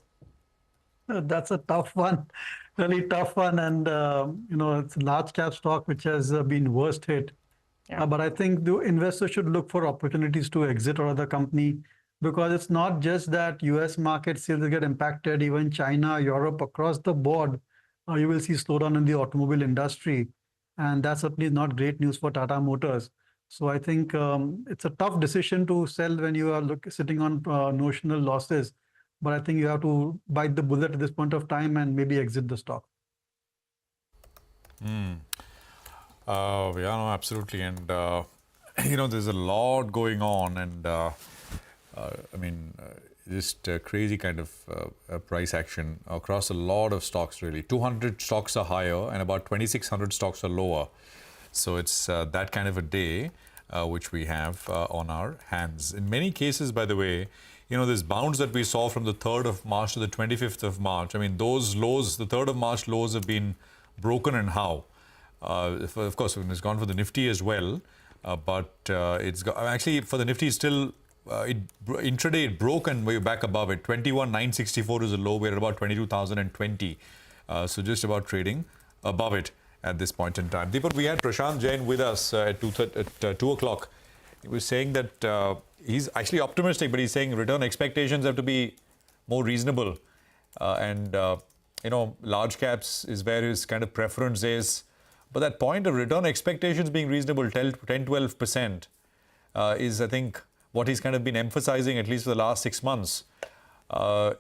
Speaker 17: That's a tough one, really tough one. And, it's a large cap stock which has been worst hit. But I think the investors should look for opportunities to exit out of the company, because it's not just that US market sales get impacted, even China, Europe, across the board, you will see slowdown in the automobile industry. And that's certainly not great news for Tata Motors. So I think it's a tough decision to sell when you are sitting on notional losses. But I think you have to bite the bullet at this point of time and maybe exit the stock.
Speaker 2: Yeah, no, absolutely. And, there's a lot going on. And, just crazy kind of price action across a lot of stocks, really. 200 stocks are higher and about 2,600 stocks are lower. So it's that kind of a day which we have on our hands. In many cases, by the way, this bounce that we saw from the 3rd of March to the 25th of March, those lows, the 3rd of March lows have been broken, and how? Of course, it's gone for the Nifty as well, but it's got, actually for the Nifty still, intraday it broke and we're back above it. 21,964 is a low. We're at about 22,020. So just about trading above it at this point in time. Deepak, we had Prashant Jain with us at 2 o'clock. He was saying that he's actually optimistic, but he's saying return expectations have to be more reasonable. Large caps is where his kind of preference is. But that point of return expectations being reasonable, 10-12%, is, I think, what he's kind of been emphasizing at least for the last 6 months.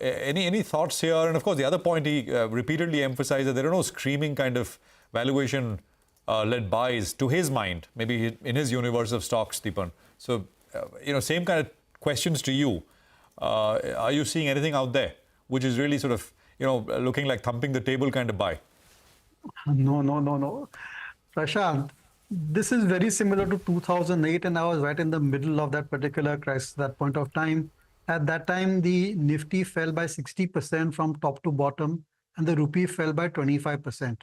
Speaker 2: Any thoughts here? And of course, the other point he repeatedly emphasized that there are no screaming kind of valuation led buys to his mind, maybe in his universe of stocks, Deepan. So, same kind of questions to you. Are you seeing anything out there which is really sort of, looking like thumping the table kind of buy?
Speaker 17: No. Prashant, this is very similar to 2008, and I was right in the middle of that particular crisis at that point of time. At that time, the Nifty fell by 60% from top to bottom, and the rupee fell by 25%.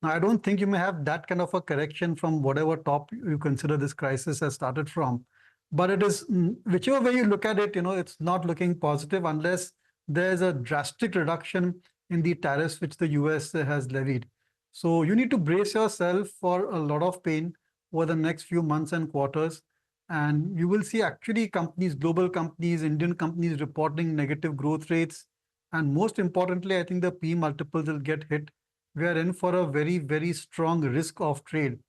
Speaker 17: Now, I don't think you may have that kind of a correction from whatever top you consider this crisis has started from. But it is, whichever way you look at it, it's not looking positive unless there's a drastic reduction in the tariffs which the US has levied. So you need to brace yourself for a lot of pain over the next few months and quarters. And you will see actually companies, global companies, Indian companies reporting negative growth rates. And most importantly, I think the P multiples will get hit. We are in for a very, very strong risk of trade.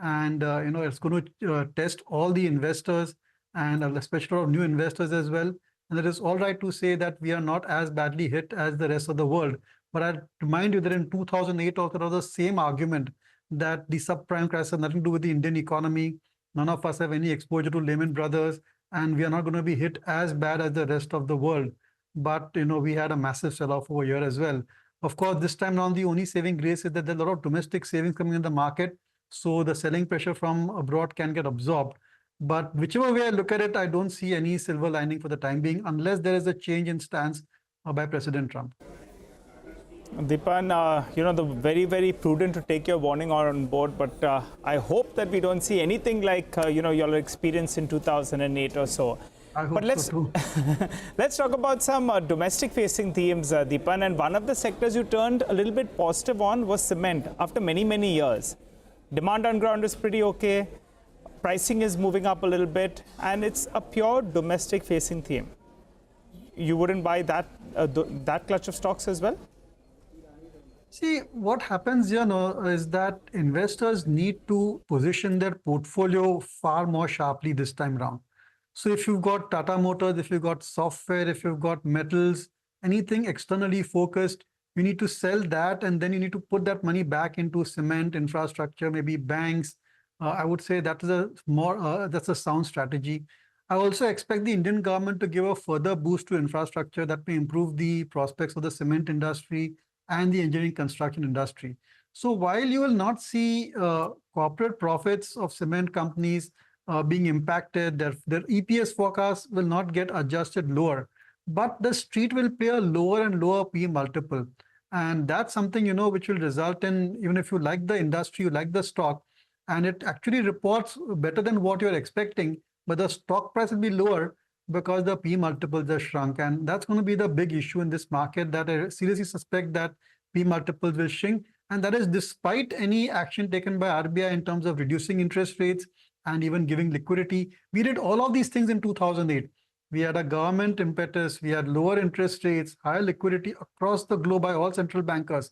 Speaker 17: And, it's going to test all the investors and especially a lot of new investors as well. And it is all right to say that we are not as badly hit as the rest of the world. But I remind you that in 2008, also there was the same argument that the subprime crisis has nothing to do with the Indian economy. None of us have any exposure to Lehman Brothers, and we are not going to be hit as bad as the rest of the world. But, we had a massive sell-off over here as well. Of course, this time around, the only saving grace is that there's a lot of domestic savings coming in the market. So the selling pressure from abroad can get absorbed. But whichever way I look at it, I don't see any silver lining for the time being, unless there is a change in stance by President Trump.
Speaker 13: Deepan, the very, very prudent to take your warning on board, but I hope that we don't see anything like, your experience in 2008 or so.
Speaker 17: But
Speaker 13: let's talk about some domestic-facing themes, Deepan. And one of the sectors you turned a little bit positive on was cement after many, many years. Demand on ground is pretty okay. Pricing is moving up a little bit, and it's a pure domestic-facing theme. You wouldn't buy that clutch of stocks as well?
Speaker 17: See, what happens here is that investors need to position their portfolio far more sharply this time around. So if you've got Tata Motors, if you've got software, if you've got metals, anything externally focused, you need to sell that, and then you need to put that money back into cement, infrastructure, maybe banks. I would say that is that's a sound strategy. I also expect the Indian government to give a further boost to infrastructure that may improve the prospects of the cement industry and the engineering construction industry. So while you will not see corporate profits of cement companies being impacted, their EPS forecasts will not get adjusted lower, but the street will pay a lower and lower P multiple. And that's something, which will result in, even if you like the industry, you like the stock, and it actually reports better than what you're expecting, but the stock price will be lower, because the P multiples have shrunk. And that's going to be the big issue in this market, that I seriously suspect that P multiples will shrink. And that is despite any action taken by RBI in terms of reducing interest rates and even giving liquidity. We did all of these things in 2008. We had a government impetus, we had lower interest rates, higher liquidity across the globe by all central bankers.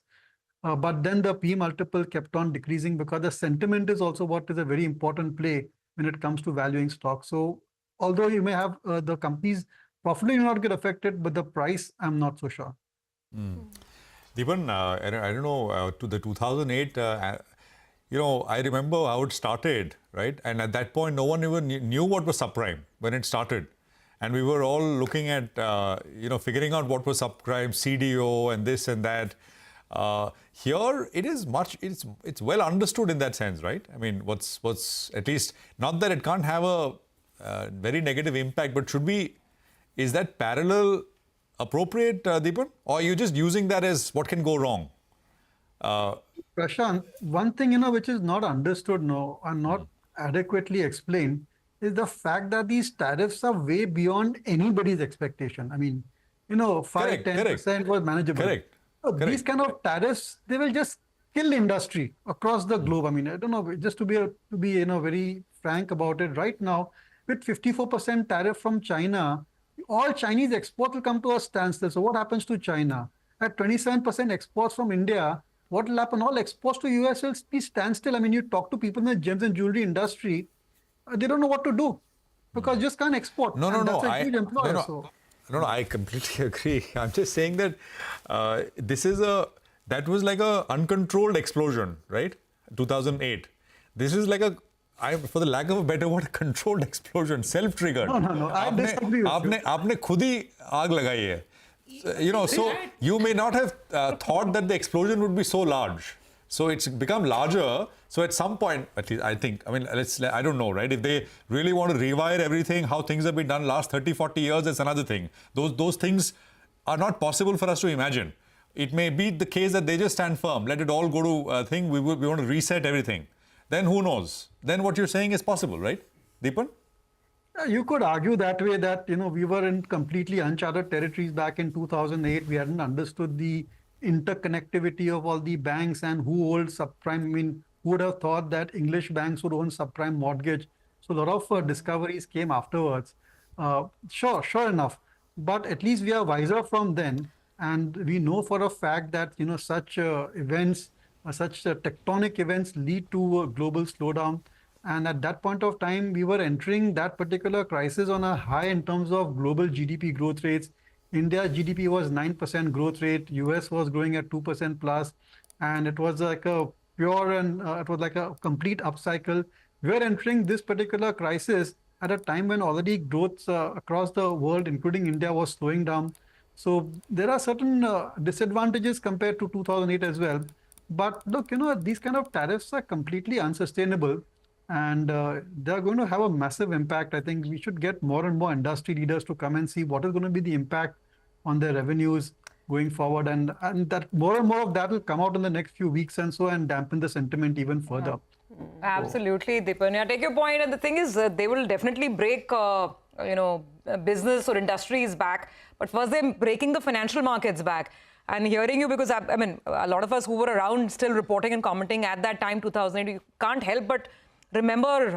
Speaker 17: But then the P multiple kept on decreasing because the sentiment is also what is a very important play when it comes to valuing stocks. So although you may have the companies probably not get affected, but the price, I'm not so sure.
Speaker 2: Deepan, I don't know, to the 2008, I remember how it started, right? And at that point, no one even knew what was subprime when it started. And we were all looking at, figuring out what was subprime, CDO and this and that. Here, it is it's well understood in that sense, right? I mean, what's at least, not that it can't have a very negative impact, but is that parallel appropriate, Deepan? Or are you just using that as what can go wrong?
Speaker 17: Prashant, one thing, which is not understood and not adequately explained is the fact that these tariffs are way beyond anybody's expectation. I mean, 5-10% was manageable.
Speaker 2: Correct.
Speaker 17: These kind of tariffs, they will just kill industry across the globe. I mean, I don't know, just to be very frank about it, right now, with 54% tariff from China, all Chinese exports will come to a standstill. So what happens to China? At 27% exports from India, what will happen? All exports to US will be standstill. I mean, you talk to people in the gems and jewelry industry, they don't know what to do because just can't export. That's a huge employer.
Speaker 2: No, I completely agree. I'm just saying that that was like a uncontrolled explosion, right? 2008. This is like for the lack of a better word, controlled explosion, self-triggered.
Speaker 17: No. I disagree with you.
Speaker 2: आपने खुद ही आग लगाई है. So you may not have thought that the explosion would be so large. So it's become larger. So at some point, at least I think, I don't know, right? If they really want to rewire everything, how things have been done last 30, 40 years, that's another thing. Those things are not possible for us to imagine. It may be the case that they just stand firm, let it all go to a thing, we want to reset everything. Then who knows? Then what you're saying is possible, right? Deepan?
Speaker 17: You could argue that way that, we were in completely uncharted territories back in 2008. We hadn't understood the interconnectivity of all the banks and who holds subprime. I mean, who would have thought that English banks would own subprime mortgage? So a lot of discoveries came afterwards. Sure enough. But at least we are wiser from then. And we know for a fact that, such events, such tectonic events lead to a global slowdown. And at that point of time, we were entering that particular crisis on a high in terms of global GDP growth rates. India's GDP was 9% growth rate. US was growing at 2% plus. And it was like a pure and it was like a complete upcycle. We are entering this particular crisis at a time when already growth across the world, including India, was slowing down. So there are certain disadvantages compared to 2008 as well. But look, these kind of tariffs are completely unsustainable. And they're going to have a massive impact. I think we should get more and more industry leaders to come and see what is going to be the impact on their revenues going forward. And that more and more of that will come out in the next few weeks and so and dampen the sentiment even further.
Speaker 11: Absolutely, Deepan. I take your point. And the thing is, they will definitely break, business or industries back. But first, they're breaking the financial markets back. And hearing you, because a lot of us who were around still reporting and commenting at that time, 2008, you can't help but remember,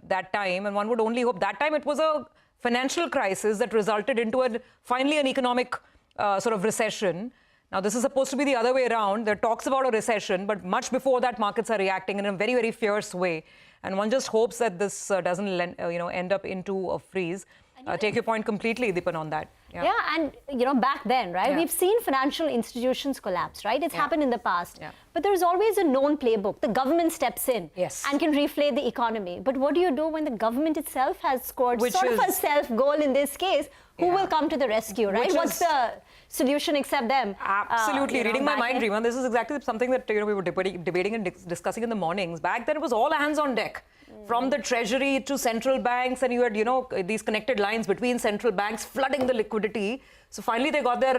Speaker 11: that time, and one would only hope that time it was a financial crisis that resulted into finally an economic sort of recession. Now, this is supposed to be the other way around. There are talks about a recession, but much before that, markets are reacting in a very, very fierce way. And one just hopes that this doesn't, end up into a freeze. Take your point completely, Deepan, on that.
Speaker 7: Yeah, and back then, right, we've seen financial institutions collapse, right? It's happened in the past. But there's always a known playbook. The government steps in and can reflate the economy. But what do you do when the government itself has scored of a self-goal in this case? Who will come to the rescue, right? What's the solution except them?
Speaker 11: Absolutely. Reading my mind, Reema, this is exactly something that we were debating and discussing in the mornings. Back then, it was all hands on deck. From the treasury to central banks, and you had, these connected lines between central banks flooding the liquidity. So finally, they got their,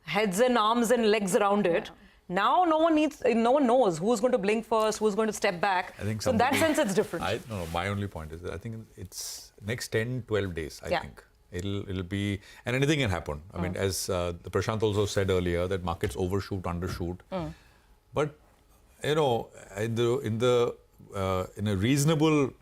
Speaker 11: heads and arms and legs around it. Now, no one knows who's going to blink first, who's going to step back. So in that sense, it's different.
Speaker 2: My only point is that I think it's next 10, 12 days, I think. It'll be, and anything can happen. I mean, as the Prashant also said earlier, that markets overshoot, undershoot. But in a reasonable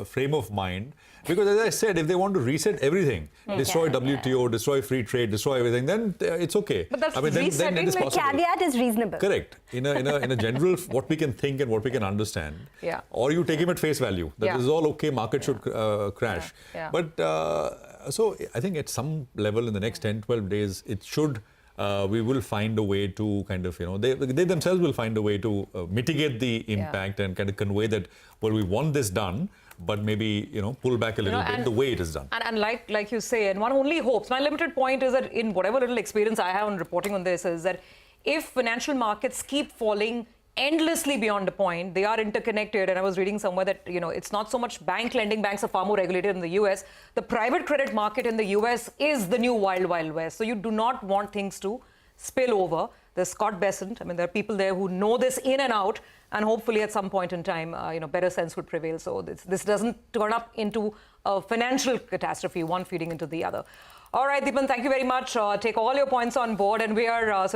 Speaker 2: frame of mind, because as I said, if they want to reset everything, destroy WTO, destroy free trade, destroy everything, then it's okay.
Speaker 7: But that's
Speaker 2: then it is possible.
Speaker 7: Caveat is reasonable.
Speaker 2: Correct. In a general, what we can think and what we can understand.
Speaker 11: Yeah.
Speaker 2: Or you take him at face value. That is all okay. Market should crash.
Speaker 11: Yeah.
Speaker 2: But so I think at some level in the next 10, 12 days, it should. We will find a way to kind of, they themselves will find a way to mitigate the impact and kind of convey that, well, we want this done, but maybe, pull back a little bit the way it is done.
Speaker 11: And like you say, and one only hopes, my limited point is that in whatever little experience I have on reporting on this is that if financial markets keep falling endlessly beyond a point, they are interconnected. And I was reading somewhere that, it's not so much bank lending. Banks are far more regulated in the US. The private credit market in the US is the new wild, wild west. So you do not want things to spill over. There's Scott Bessent. I mean, there are people there who know this in and out. And hopefully at some point in time, better sense would prevail. So this doesn't turn up into a financial catastrophe, one feeding into the other. All right, Deepan, thank you very much. Take all your points on board, and we are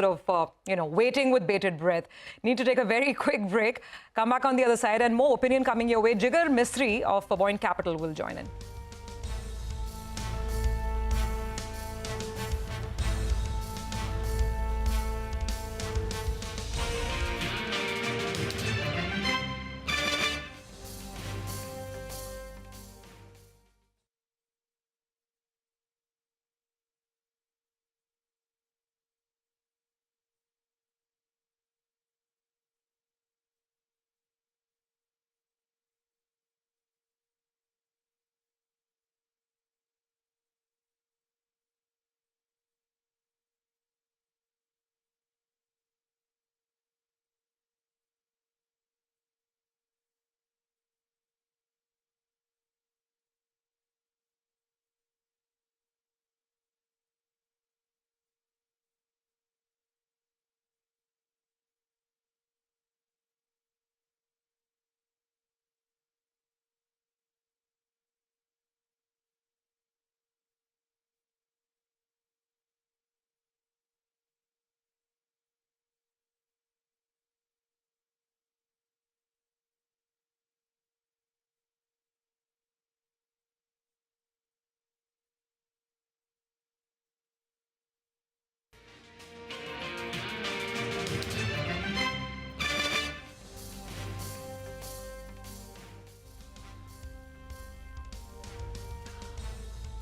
Speaker 11: waiting with bated breath. Need to take a very quick break. Come back on the other side, and more opinion coming your way. Jigar Mistry of Point Capital will join in.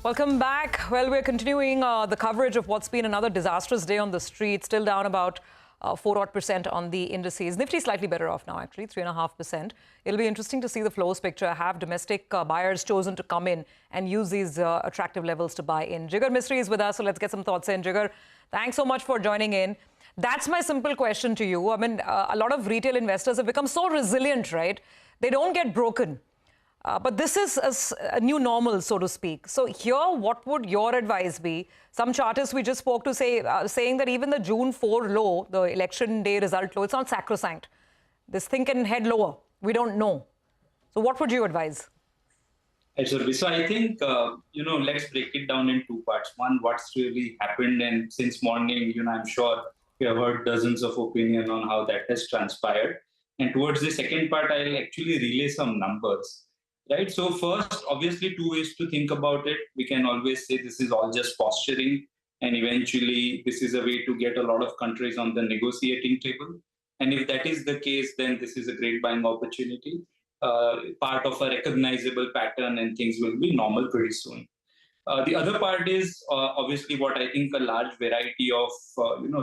Speaker 11: Welcome back. Well, we're continuing the coverage of what's been another disastrous day on the street, still down about 4% on the indices. Nifty slightly better off now, actually, 3.5%. It'll be interesting to see the flows picture. Have domestic buyers chosen to come in and use these attractive levels to buy in? Jigar Mistry is with us, so let's get some thoughts in. Jigar, thanks so much for joining in. That's my simple question to you. I mean, a lot of retail investors have become so resilient, right? They don't get broken. But this is a new normal, so to speak. So here, what would your advice be? Some chartists we just spoke to saying that even the June 4 low, the election day result low, it's not sacrosanct. This thing can head lower. We don't know. So what would you advise?
Speaker 19: So I think, let's break it down in two parts. One, what's really happened. And since morning, I'm sure we have heard dozens of opinion on how that has transpired. And towards the second part, I'll actually relay some numbers. Right. So first, obviously, two ways to think about it. We can always say this is all just posturing, and eventually this is a way to get a lot of countries on the negotiating table. And if that is the case, then this is a great buying opportunity, part of a recognizable pattern, and things will be normal pretty soon. The other part is obviously what I think a large variety of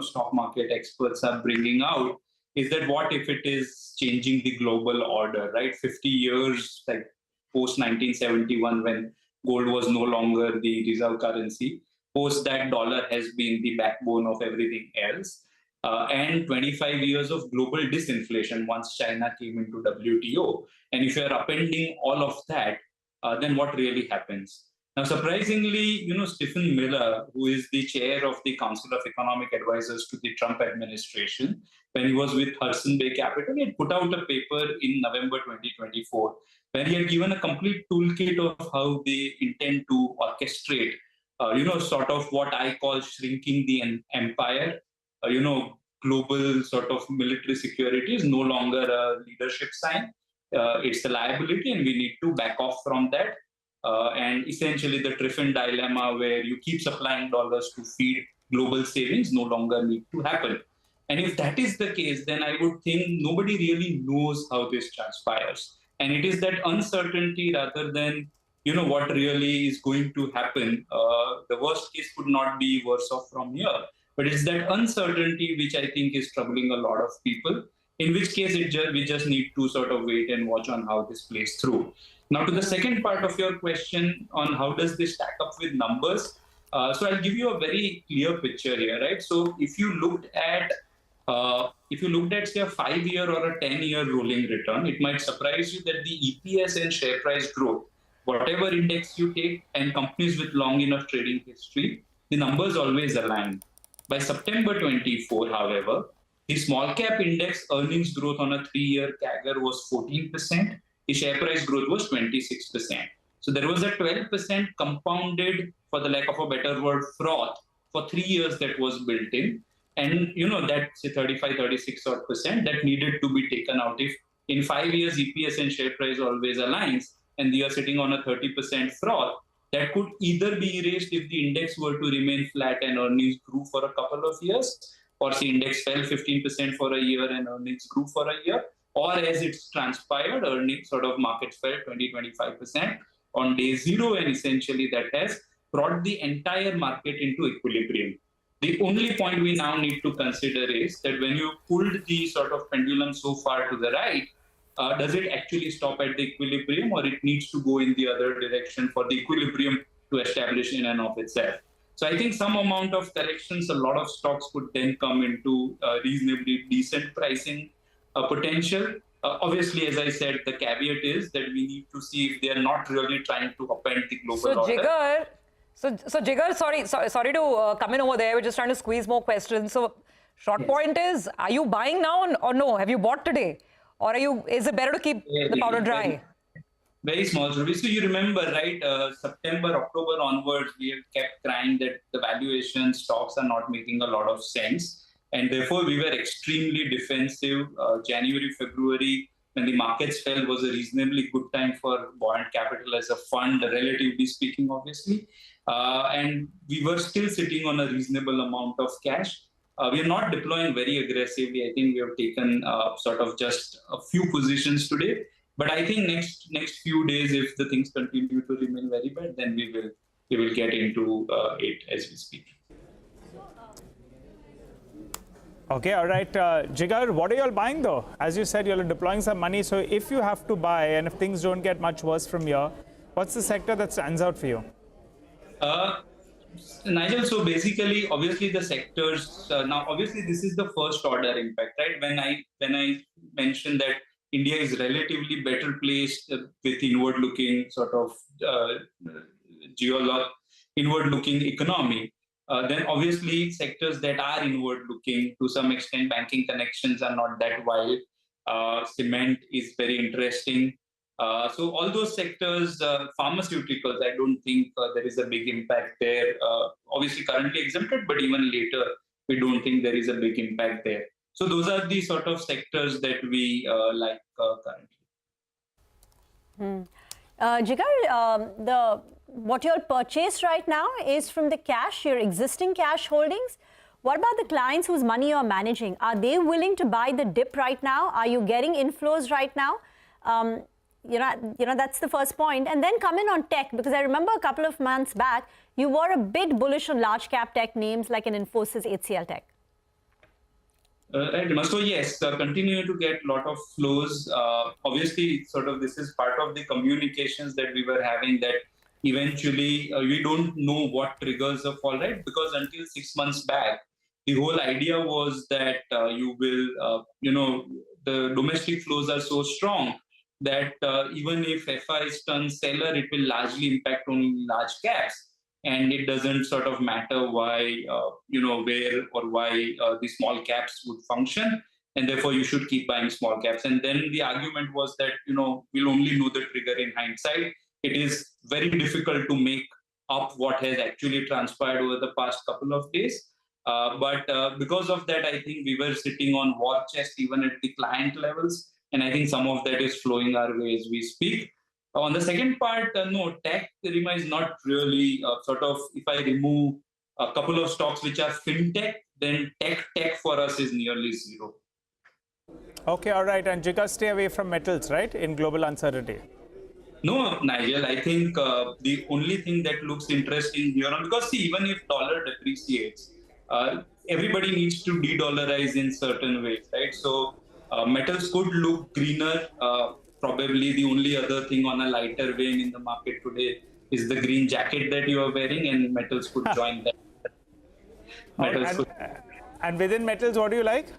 Speaker 19: stock market experts are bringing out is that what if it is changing the global order, right? 50 years, like post 1971, when gold was no longer the reserve currency, post that dollar has been the backbone of everything else, and 25 years of global disinflation once China came into WTO. And if you're appending all of that, then what really happens? Now, surprisingly, Stephen Miller, who is the chair of the Council of Economic Advisors to the Trump administration, when he was with Hudson Bay Capital, he had put out a paper in November 2024, where he had given a complete toolkit of how they intend to orchestrate, sort of what I call shrinking the empire. Global sort of military security is no longer a leadership sign. It's a liability, and we need to back off from that. And essentially, the Triffin dilemma, where you keep supplying dollars to feed global savings, no longer need to happen. And if that is the case, then I would think nobody really knows how this transpires. And it is that uncertainty rather than what really is going to happen. The worst case could not be worse off from here. But it's that uncertainty which I think is troubling a lot of people, in which case we just need to sort of wait and watch on how this plays through. Now, to the second part of your question on how does this stack up with numbers, so I'll give you a very clear picture here, right? So if you looked at say a 5-year or a 10-year rolling return, it might surprise you that the EPS and share price growth, whatever index you take, and companies with long enough trading history, the numbers always align. By September 24, however, the small cap index earnings growth on a 3-year CAGR was 14%. The share price growth was 26%. So there was a 12% compounded, for the lack of a better word, froth for 3 years that was built in. And that's 35-36% that needed to be taken out. If in 5 years EPS and share price always aligns, and we are sitting on a 30% froth, that could either be erased if the index were to remain flat and earnings grew for a couple of years, or the index fell 15% for a year and earnings grew for a year, or as it's transpired, earnings sort of markets fell 20-25% on day zero, and essentially that has brought the entire market into equilibrium. The only point we now need to consider is that when you pulled the sort of pendulum so far to the right, does it actually stop at the equilibrium, or it needs to go in the other direction for the equilibrium to establish in and of itself? So I think some amount of corrections, a lot of stocks could then come into reasonably decent pricing potential. Obviously, as I said, the caveat is that we need to see if they are not really trying to upend the global order.
Speaker 11: Jigar, sorry to come in over there. We're just trying to squeeze more questions. So short point is, are you buying now or no? Have you bought today? Or is it better to keep the powder dry?
Speaker 19: Very small. So you remember, right, September, October onwards, we have kept crying that the valuation stocks are not making a lot of sense. And therefore, we were extremely defensive. January, February, when the markets fell, was a reasonably good time for buoyant capital as a fund, relatively speaking, obviously. And we were still sitting on a reasonable amount of cash. We are not deploying very aggressively. I think we have taken sort of just a few positions today. But I think next few days, if the things continue to remain very bad, then we will get into it as we speak.
Speaker 13: Okay, all right. Jigar, what are you all buying though? As you said, you're deploying some money. So if you have to buy, and if things don't get much worse from here, what's the sector that stands out for you?
Speaker 19: Nigel, so basically, obviously the sectors, now obviously this is the first order impact, right? When I mentioned that India is relatively better placed with inward-looking sort of inward-looking economy, then obviously sectors that are inward-looking, to some extent banking connections are not that wild. Cement is very interesting. So all those sectors, pharmaceuticals, I don't think there is a big impact there. Obviously currently exempted, but even later, we don't think there is a big impact there. So those are the sort of sectors that we like currently.
Speaker 7: Jigar, what you'll purchase right now is from the cash, your existing cash holdings. What about the clients whose money you're managing? Are they willing to buy the dip right now? Are you getting inflows right now? That's the first point. And then come in on tech, because I remember a couple of months back, you were a bit bullish on large cap tech names like an Infosys, HCL Tech.
Speaker 19: Right. So yes, continue to get a lot of flows. Obviously, sort of this is part of the communications that we were having, that eventually we don't know what triggers a fall, right? Because until 6 months back, the whole idea was that you will, the domestic flows are so strong that even if FIs turn seller, it will largely impact only large caps. And it doesn't sort of matter why, where or why the small caps would function. And therefore, you should keep buying small caps. And then the argument was that, we'll only know the trigger in hindsight. It is very difficult to make up what has actually transpired over the past couple of days. But because of that, I think we were sitting on war chest even at the client levels. And I think some of that is flowing our way as we speak. On the second part, no, tech, Rima, is not really if I remove a couple of stocks which are fintech, then tech for us is nearly zero.
Speaker 13: Okay, all right. And Jigar, stay away from metals, right, in global uncertainty?
Speaker 19: No, Nigel, I think the only thing that looks interesting here, because see, even if dollar depreciates, everybody needs to de-dollarize in certain ways, right? So metals could look greener. Probably the only other thing on a lighter vein in the market today is the green jacket that you are wearing, and metals could join that.
Speaker 13: And within metals, what do you like?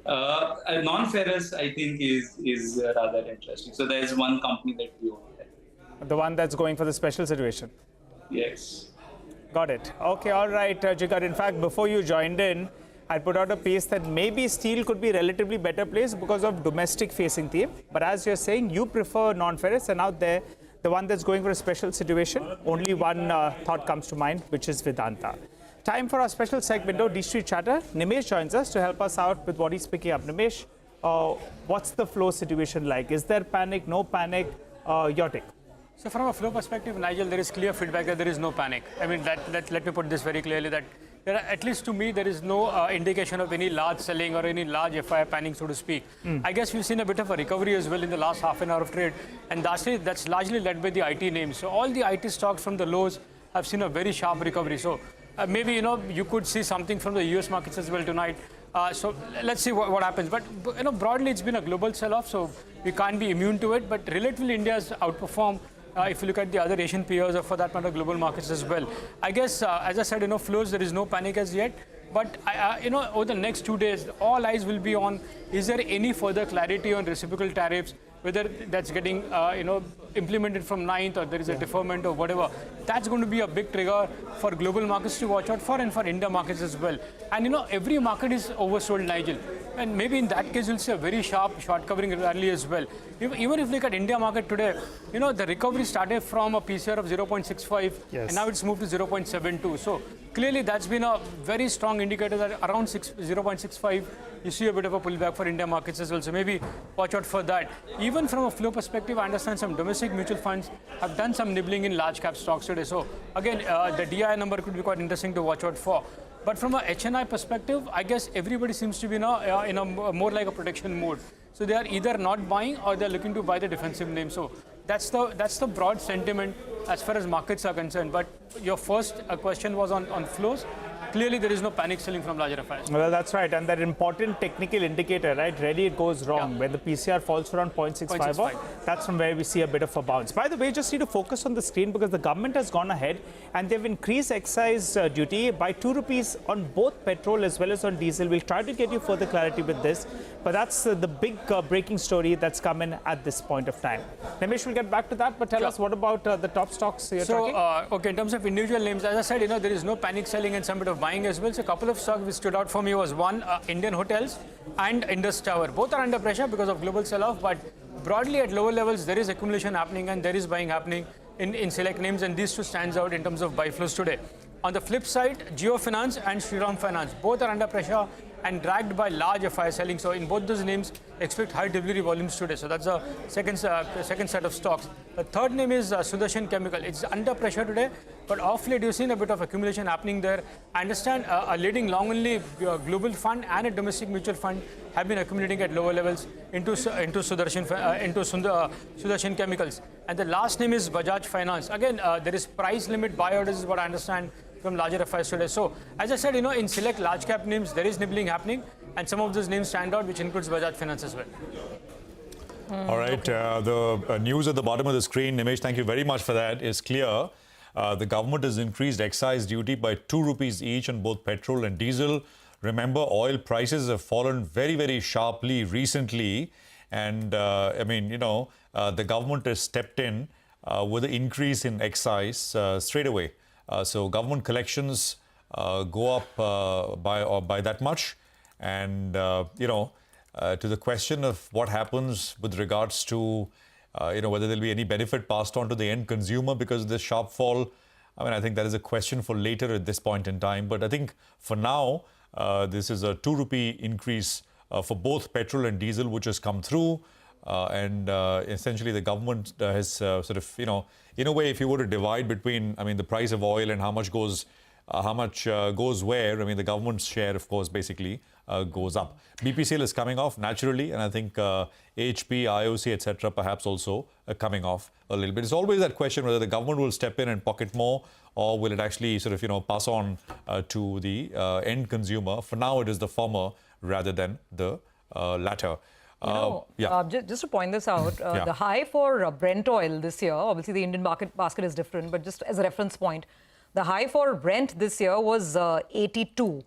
Speaker 19: Non-ferrous, I think, is rather interesting. So there's one company that we own there.
Speaker 13: The one that's going for the special situation?
Speaker 19: Yes.
Speaker 13: Got it. Okay, all right, Jigar. In fact, before you joined in, I put out a piece that maybe steel could be relatively better placed because of domestic facing theme. But as you're saying, you prefer non-ferrous, and out there, the one that's going for a special situation, only one thought comes to mind, which is Vedanta. Time for our special segment, D-Street Chatter. Nimesh joins us to help us out with what he's picking up. Nimesh, what's the flow situation like? Is there panic, no panic? Your take.
Speaker 20: So from a flow perspective, Nigel, there is clear feedback that there is no panic. I mean, let me put this very clearly, that there are, at least to me, there is no indication of any large selling or any large FI panic, so to speak. I guess we've seen a bit of a recovery as well in the last half an hour of trade, and that's largely led by the IT names. So all the IT stocks from the lows have seen a very sharp recovery. So maybe, you could see something from the US markets as well tonight. So let's see what happens. But, broadly, it's been a global sell-off, so we can't be immune to it. But relatively, India's outperformed. If you look at the other Asian peers, or for that matter, global markets as well. I guess, as I said, flows, there is no panic as yet. But, over the next 2 days, all eyes will be on, is there any further clarity on reciprocal tariffs, whether that's getting, implemented from 9th, or there is a deferment or whatever. That's going to be a big trigger for global markets to watch out for, and for India markets as well. And, every market is oversold, Nigel. And maybe in that case, you'll see a very sharp short covering rally as well. Even if you look at India market today, the recovery started from a PCR of 0.65, and now it's moved to 0.72. So clearly, that's been a very strong indicator that around 0.65, you see a bit of a pullback for India markets as well. So maybe watch out for that. Even from a flow perspective, I understand some domestic mutual funds have done some nibbling in large cap stocks today. So again, the DI number could be quite interesting to watch out for. But from a HNI perspective, I guess everybody seems to be in a more like a protection mode. So they are either not buying, or they're looking to buy the defensive name. So that's the broad sentiment as far as markets are concerned. But your first question was on flows. Clearly, there is no panic selling from larger FIs.
Speaker 13: Well, that's right. And that important technical indicator, right? Rarely it goes wrong. When the PCR falls around 0.65, that's from where we see a bit of a bounce. By the way, just need to focus on the screen, because the government has gone ahead and they've increased excise duty by 2 rupees on both petrol as well as on diesel. We'll try to get you further clarity with this. But that's the big breaking story that's come in at this point of time. Nimesh, we'll get back to that. But tell us, what about the top stocks you're talking?
Speaker 20: Okay, in terms of individual names, as I said, there is no panic selling and some bit of buying as well. So a couple of stocks which stood out for me was one, Indian Hotels and Indus Tower. Both are under pressure because of global sell-off, but broadly at lower levels, there is accumulation happening and there is buying happening in select names, and these two stands out in terms of buy flows today. On the flip side, Jio Finance and Shriram Finance, both are under pressure and dragged by large FI selling. So in both those names, expect high delivery volumes today. So that's the second set of stocks. The third name is Sudarshan Chemical. It's under pressure today, but off late you've seen a bit of accumulation happening there. I understand a leading long-only global fund and a domestic mutual fund have been accumulating at lower levels into Sudarshan Chemicals. And the last name is Bajaj Finance. Again, there is price limit buyout, is what I understand from larger FIs today. So, as I said, in select large cap names, there is nibbling happening, and some of those names stand out, which includes Bajaj Finance as well.
Speaker 2: All right, the news at the bottom of the screen, Nimesh, thank you very much for that, is clear. The government has increased excise duty by 2 rupees each on both petrol and diesel. Remember, oil prices have fallen very, very sharply recently. And I mean, the government has stepped in with an increase in excise straight away. So government collections go up by that much. And, to the question of what happens with regards to, whether there'll be any benefit passed on to the end consumer because of this sharp fall, I mean, I think that is a question for later at this point in time. But I think for now, this is a 2 rupee increase for both petrol and diesel, which has come through. And essentially, the government has sort of, in a way, if you were to divide between, I mean, the price of oil and how much goes where, I mean, the government's share, of course, basically goes up. BPCL is coming off naturally, and I think HP, IOC, etc., perhaps also coming off a little bit. It's always that question whether the government will step in and pocket more, or will it actually sort of, pass on to the end consumer. For now, it is the former rather than the latter.
Speaker 11: Just to point this out, the high for Brent oil this year, obviously the Indian market basket is different, but just as a reference point, the high for Brent this year was 82,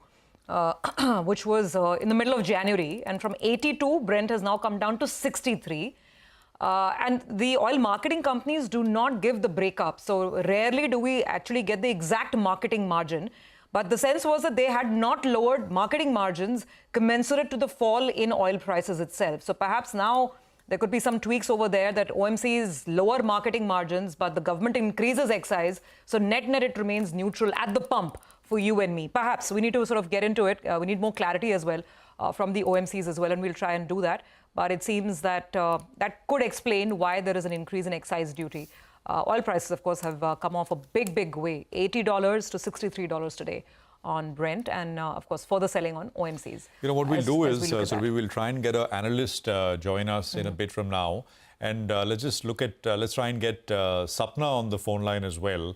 Speaker 11: which was in the middle of January. And from 82, Brent has now come down to 63. And the oil marketing companies do not give the breakup. So rarely do we actually get the exact marketing margin. But the sense was that they had not lowered marketing margins commensurate to the fall in oil prices itself. So perhaps now there could be some tweaks over there that OMC's lower marketing margins, but the government increases excise. So net it remains neutral at the pump for you and me. Perhaps we need to sort of get into it. We need more clarity as well from the OMCs as well, and we'll try and do that. But it seems that that could explain why there is an increase in excise duty. Oil prices, of course, have come off a big way, $80 to $63 today on Brent, and of course further selling on OMCs.
Speaker 2: What we'll do is, we will try and get an analyst join us in a bit from now, and let's try and get Sapna on the phone line as well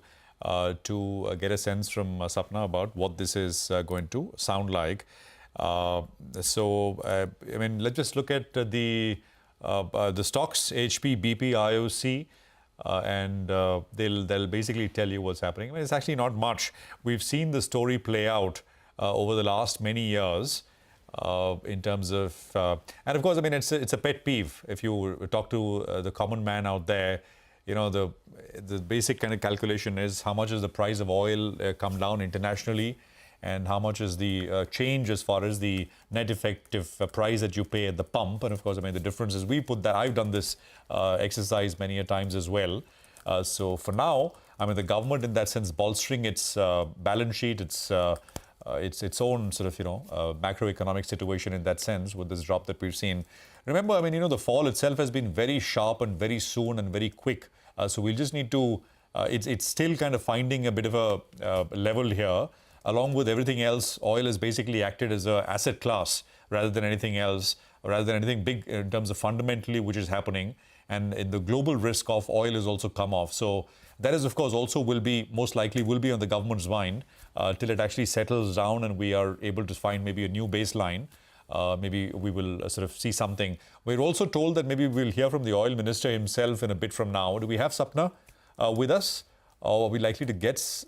Speaker 2: to get a sense from Sapna about what this is going to sound like. I mean, let's just look at the stocks, HP, BP, IOC. And they'll basically tell you what's happening. I mean, it's actually not much. We've seen the story play out over the last many years in terms of, and of course, I mean, it's a pet peeve. If you talk to the common man out there, the basic kind of calculation is how much is the price of oil come down internationally, and how much is the change as far as the net effective price that you pay at the pump. And of course, I mean, the difference is I've done this exercise many a times as well. So for now, I mean, the government in that sense bolstering its balance sheet, its own sort of, macroeconomic situation in that sense with this drop that we've seen. Remember, I mean, the fall itself has been very sharp and very soon and very quick. So we'll just need to, it's still kind of finding a bit of a level here. Along with everything else, oil has basically acted as an asset class rather than anything else, rather than anything big in terms of fundamentally which is happening. And the global risk of oil has also come off. So that is, of course, also most likely will be on the government's mind till it actually settles down and we are able to find maybe a new baseline. Maybe we will sort of see something. We're also told that maybe we'll hear from the oil minister himself in a bit from now. Do we have Sapna with us? Or are we likely to get...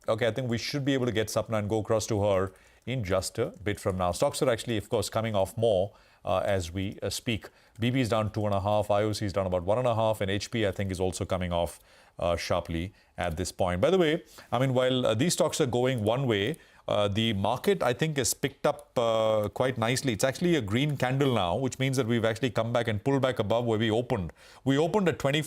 Speaker 2: Okay, I think we should be able to get Sapna and go across to her in just a bit from now. Stocks are actually, of course, coming off more as we speak. BP is down 2.5, IOC is down about 1.5, and HP, I think, is also coming off sharply at this point. By the way, I mean, while these stocks are going one way, the market, I think, has picked up quite nicely. It's actually a green candle now, which means that we've actually come back and pulled back above where we opened. We opened at 20...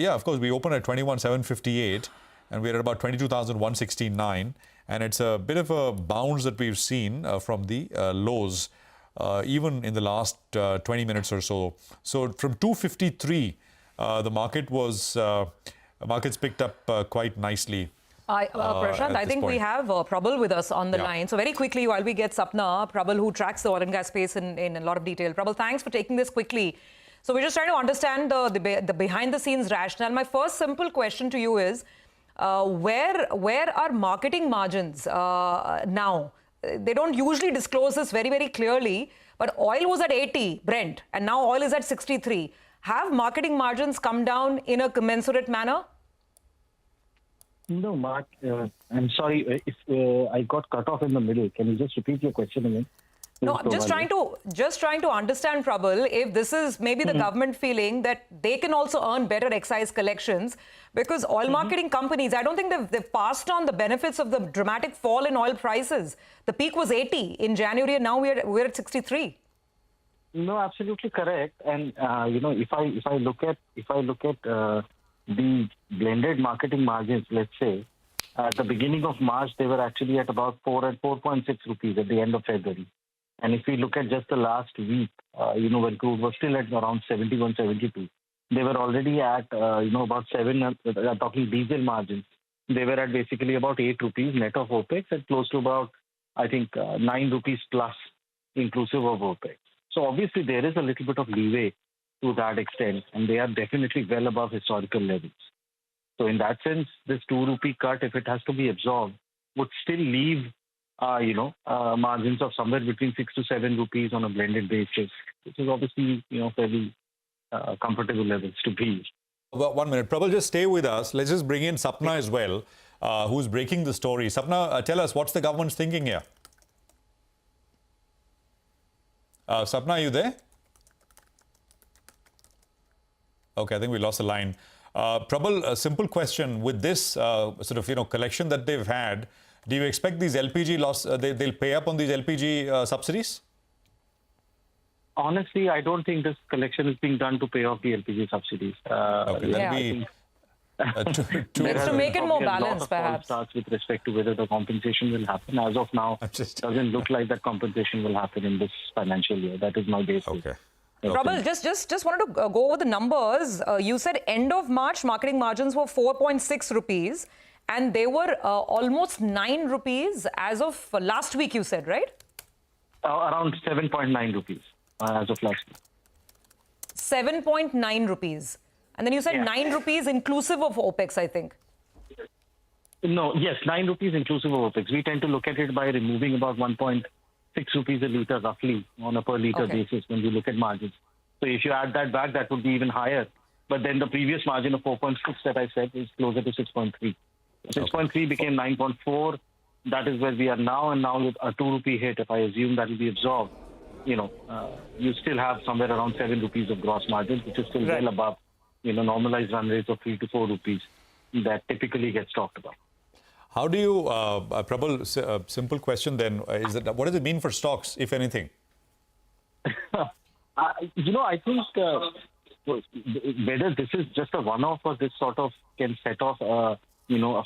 Speaker 2: of course, we opened at 21,758 and we're at about 22,169. And it's a bit of a bounce that we've seen from the lows, even in the last 20 minutes or so. So from 253, the market's picked up quite nicely.
Speaker 11: Prashant, I think we have Prabal with us on the line. So very quickly, while we get Sapna, Prabal, who tracks the oil and gas space in a lot of detail. Prabal, thanks for taking this quickly. So we're just trying to understand the behind-the-scenes rationale. My first simple question to you is, where are marketing margins now? They don't usually disclose this very, very clearly, but oil was at 80, Brent, and now oil is at 63. Have marketing margins come down in a commensurate manner?
Speaker 21: No, Mark, I'm sorry if I got cut off in the middle. Can you just repeat your question again?
Speaker 11: No, I'm just trying to understand, Prabal, if this is maybe the government feeling that they can also earn better excise collections, because oil marketing companies, I don't think they've passed on the benefits of the dramatic fall in oil prices. The peak was 80 in January, and now we're at 63.
Speaker 21: No, absolutely correct. And if I look at the blended marketing margins, let's say at the beginning of March they were actually at about 4.6 rupees at the end of February. And if we look at just the last week, when crude was still at around 71, 72, they were already at about 7. Talking diesel margins, they were at basically about 8 rupees net of OPEX and close to about, I think, 9 rupees plus inclusive of OPEX. So obviously there is a little bit of leeway to that extent, and they are definitely well above historical levels. So in that sense, this 2 rupee cut, if it has to be absorbed, would still leave margins of somewhere between 6 to 7 rupees on a blended basis, which is obviously fairly comfortable levels to be.
Speaker 2: Well, 1 minute, Prabal, just stay with us. Let's just bring in Sapna as well, who's breaking the story. Sapna, tell us, what's the government's thinking here? Sapna, are you there? Okay, I think we lost the line. Prabal, a simple question. With this collection that they've had, do you expect these LPG they'll pay up on these LPG subsidies?
Speaker 21: Honestly, I don't think this collection is being done to pay off the LPG subsidies.
Speaker 2: Okay, that'll be...
Speaker 11: It's to make it more balanced, perhaps.
Speaker 21: Starts with respect to whether the compensation will happen. As of now, it doesn't look like that compensation will happen in this financial year. That is my basis.
Speaker 2: Okay.
Speaker 11: Prabal, just wanted to go over the numbers. You said end of March, marketing margins were 4.6 rupees, and they were almost 9 rupees as of last week, you said, right?
Speaker 21: Around 7.9 rupees as of last week.
Speaker 11: 7.9 rupees. And then you said 9 rupees inclusive of OPEX, I think.
Speaker 21: No, yes, 9 rupees inclusive of OPEX. We tend to look at it by removing about 1.6 rupees a litre roughly on a per litre basis when we look at margins. So if you add that back, that would be even higher. But then the previous margin of 4.6 that I said is closer to 6.3. 6.3 became 9.4. That is where we are now. And now with a 2 rupee hit, if I assume that will be absorbed, you still have somewhere around 7 rupees of gross margin, which is still well above, normalized run rates of 3 to 4 rupees that typically gets talked about.
Speaker 2: How do you, Prabal, simple question then, is that what does it mean for stocks, if anything?
Speaker 21: I think whether this is just a one-off or this sort of can set off, a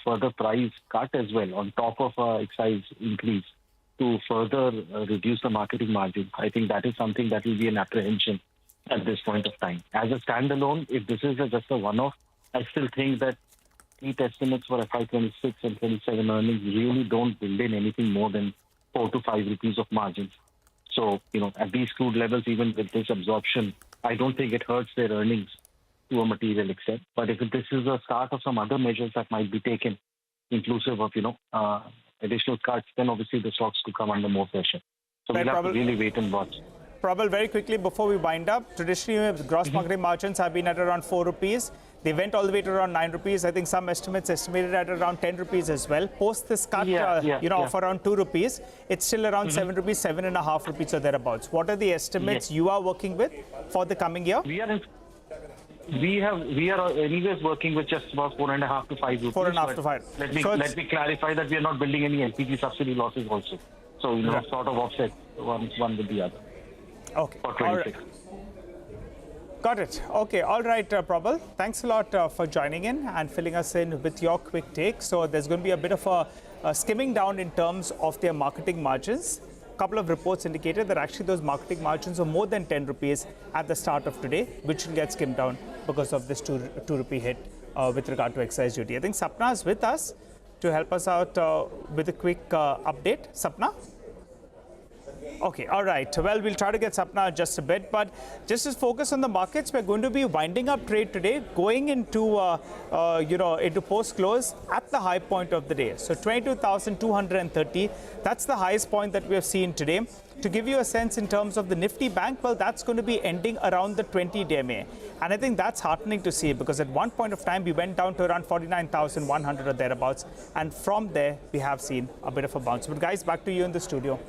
Speaker 21: further price cut as well on top of excise increase to further reduce the marketing margin. I think that is something that will be an apprehension at this point of time. As a standalone, if this is just a one-off, I still think that peak estimates for FY26 and 27 earnings really don't build in anything more than 4 to 5 rupees of margins. So, at these crude levels, even with this absorption, I don't think it hurts their earnings to a material extent. But if this is a start of some other measures that might be taken, inclusive of, additional cuts, then obviously the stocks could come under more pressure. So we'll have to really wait and watch.
Speaker 13: Prabal, very quickly before we wind up, traditionally gross marketing margins have been at around 4 rupees. They went all the way to around 9 rupees. I think some estimates estimated at around 10 rupees as well. Post this cut, of around 2 rupees, it's still around 7 rupees, 7.5 rupees or thereabouts. What are the estimates you are working with for the coming year?
Speaker 21: We are anyways working with just about 4.5 to 5 rupees.
Speaker 13: 4.5 to 5.
Speaker 21: Let me clarify that we are not building any LPG subsidy losses also. So, sort of offset one with the other.
Speaker 13: Okay.
Speaker 21: For 26.
Speaker 13: Got it. Okay. All right, Prabal. Thanks a lot for joining in and filling us in with your quick take. So there's going to be a bit of a skimming down in terms of their marketing margins. A couple of reports indicated that actually those marketing margins are more than 10 rupees at the start of today, which will get skimmed down because of this 2 rupee hit with regard to excise duty. I think Sapna is with us to help us out with a quick update. Sapna? Okay, all right. Well, we'll try to get Sapna just a bit, but just to focus on the markets, we're going to be winding up trade today, going into into post-close at the high point of the day. So 22,230. That's the highest point that we have seen today. To give you a sense in terms of the Nifty bank, well, that's going to be ending around the 20-day MA. And I think that's heartening to see because at one point of time, we went down to around 49,100 or thereabouts. And from there, we have seen a bit of a bounce. But guys, back to you in the studio.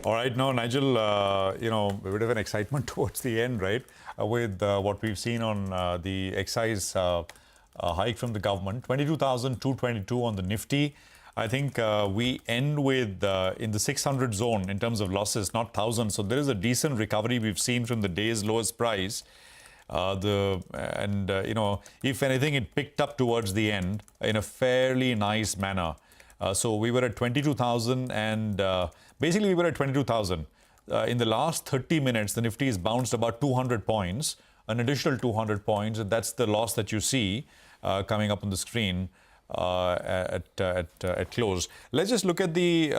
Speaker 2: All right, now, Nigel, a bit of an excitement towards the end, right, with what we've seen on the excise hike from the government, 22,222 on the Nifty. I think we end with in the 600 zone in terms of losses, not 1,000. So there is a decent recovery we've seen from the day's lowest price. If anything, it picked up towards the end in a fairly nice manner. So we were at 22,000 and basically we were at 22,000. In the last 30 minutes, the Nifty has bounced about 200 points, an additional 200 points. And that's the loss that you see coming up on the screen at close. Let's just look at the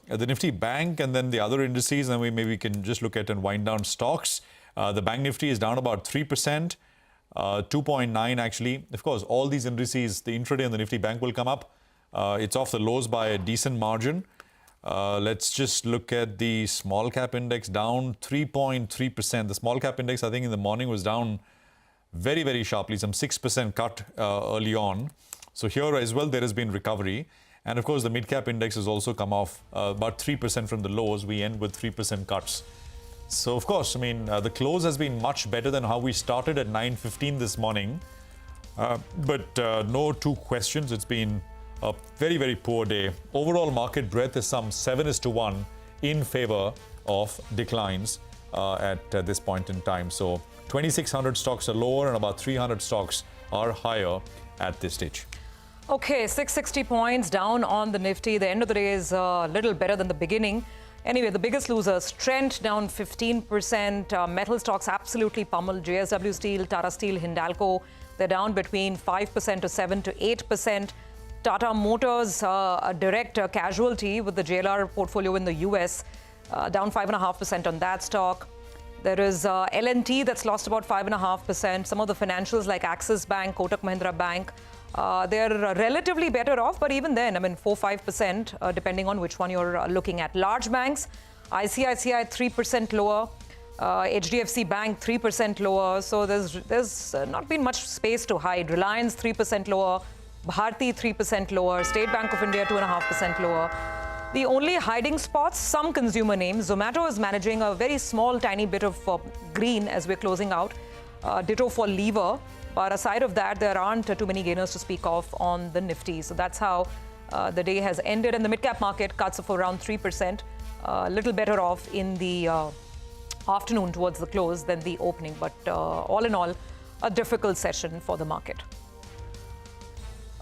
Speaker 2: Nifty Bank and then the other indices, and maybe we can just look at and wind down stocks. The Bank Nifty is down about 3%, 2.9 actually. Of course, all these indices, the intraday and the Nifty Bank will come up. It's off the lows by a decent margin. Let's just look at the small cap index, down 3.3%. The small cap index, I think in the morning was down very, very sharply, some 6% cut early on. So here as well, there has been recovery. And of course, the mid cap index has also come off about 3% from the lows. We end with 3% cuts. So of course, the close has been much better than how we started at 9:15 this morning. But no two questions. It's been a very, very poor day. Overall market breadth is some 7:1 in favor of declines at this point in time. So 2,600 stocks are lower and about 300 stocks are higher at this stage.
Speaker 11: Okay, 660 points down on the Nifty. The end of the day is a little better than the beginning. Anyway, the biggest losers, Trent down 15%. Metal stocks absolutely pummeled. JSW Steel, Tata Steel, Hindalco, they're down between 5% to 7 to 8%. Tata Motors, a direct casualty with the JLR portfolio in the US, down 5.5% on that stock. There is L&T that's lost about 5.5%. Some of the financials like Axis Bank, Kotak Mahindra Bank, they're relatively better off, but even then, 4-5%, depending on which one you're looking at. Large banks, ICICI 3% lower, HDFC Bank 3% lower. So there's not been much space to hide. Reliance 3% lower, Bharti 3% lower, State Bank of India 2.5% lower. The only hiding spots, some consumer names. Zomato is managing a very small, tiny bit of green as we're closing out. Ditto for Lever. But aside of that, there aren't too many gainers to speak of on the Nifty. So that's how the day has ended. And the mid-cap market cuts of around 3%. A little better off in the afternoon towards the close than the opening. But all in all, a difficult session for the market.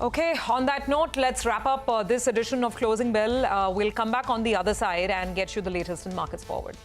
Speaker 11: Okay, on that note, let's wrap up this edition of Closing Bell. We'll come back on the other side and get you the latest in markets forward.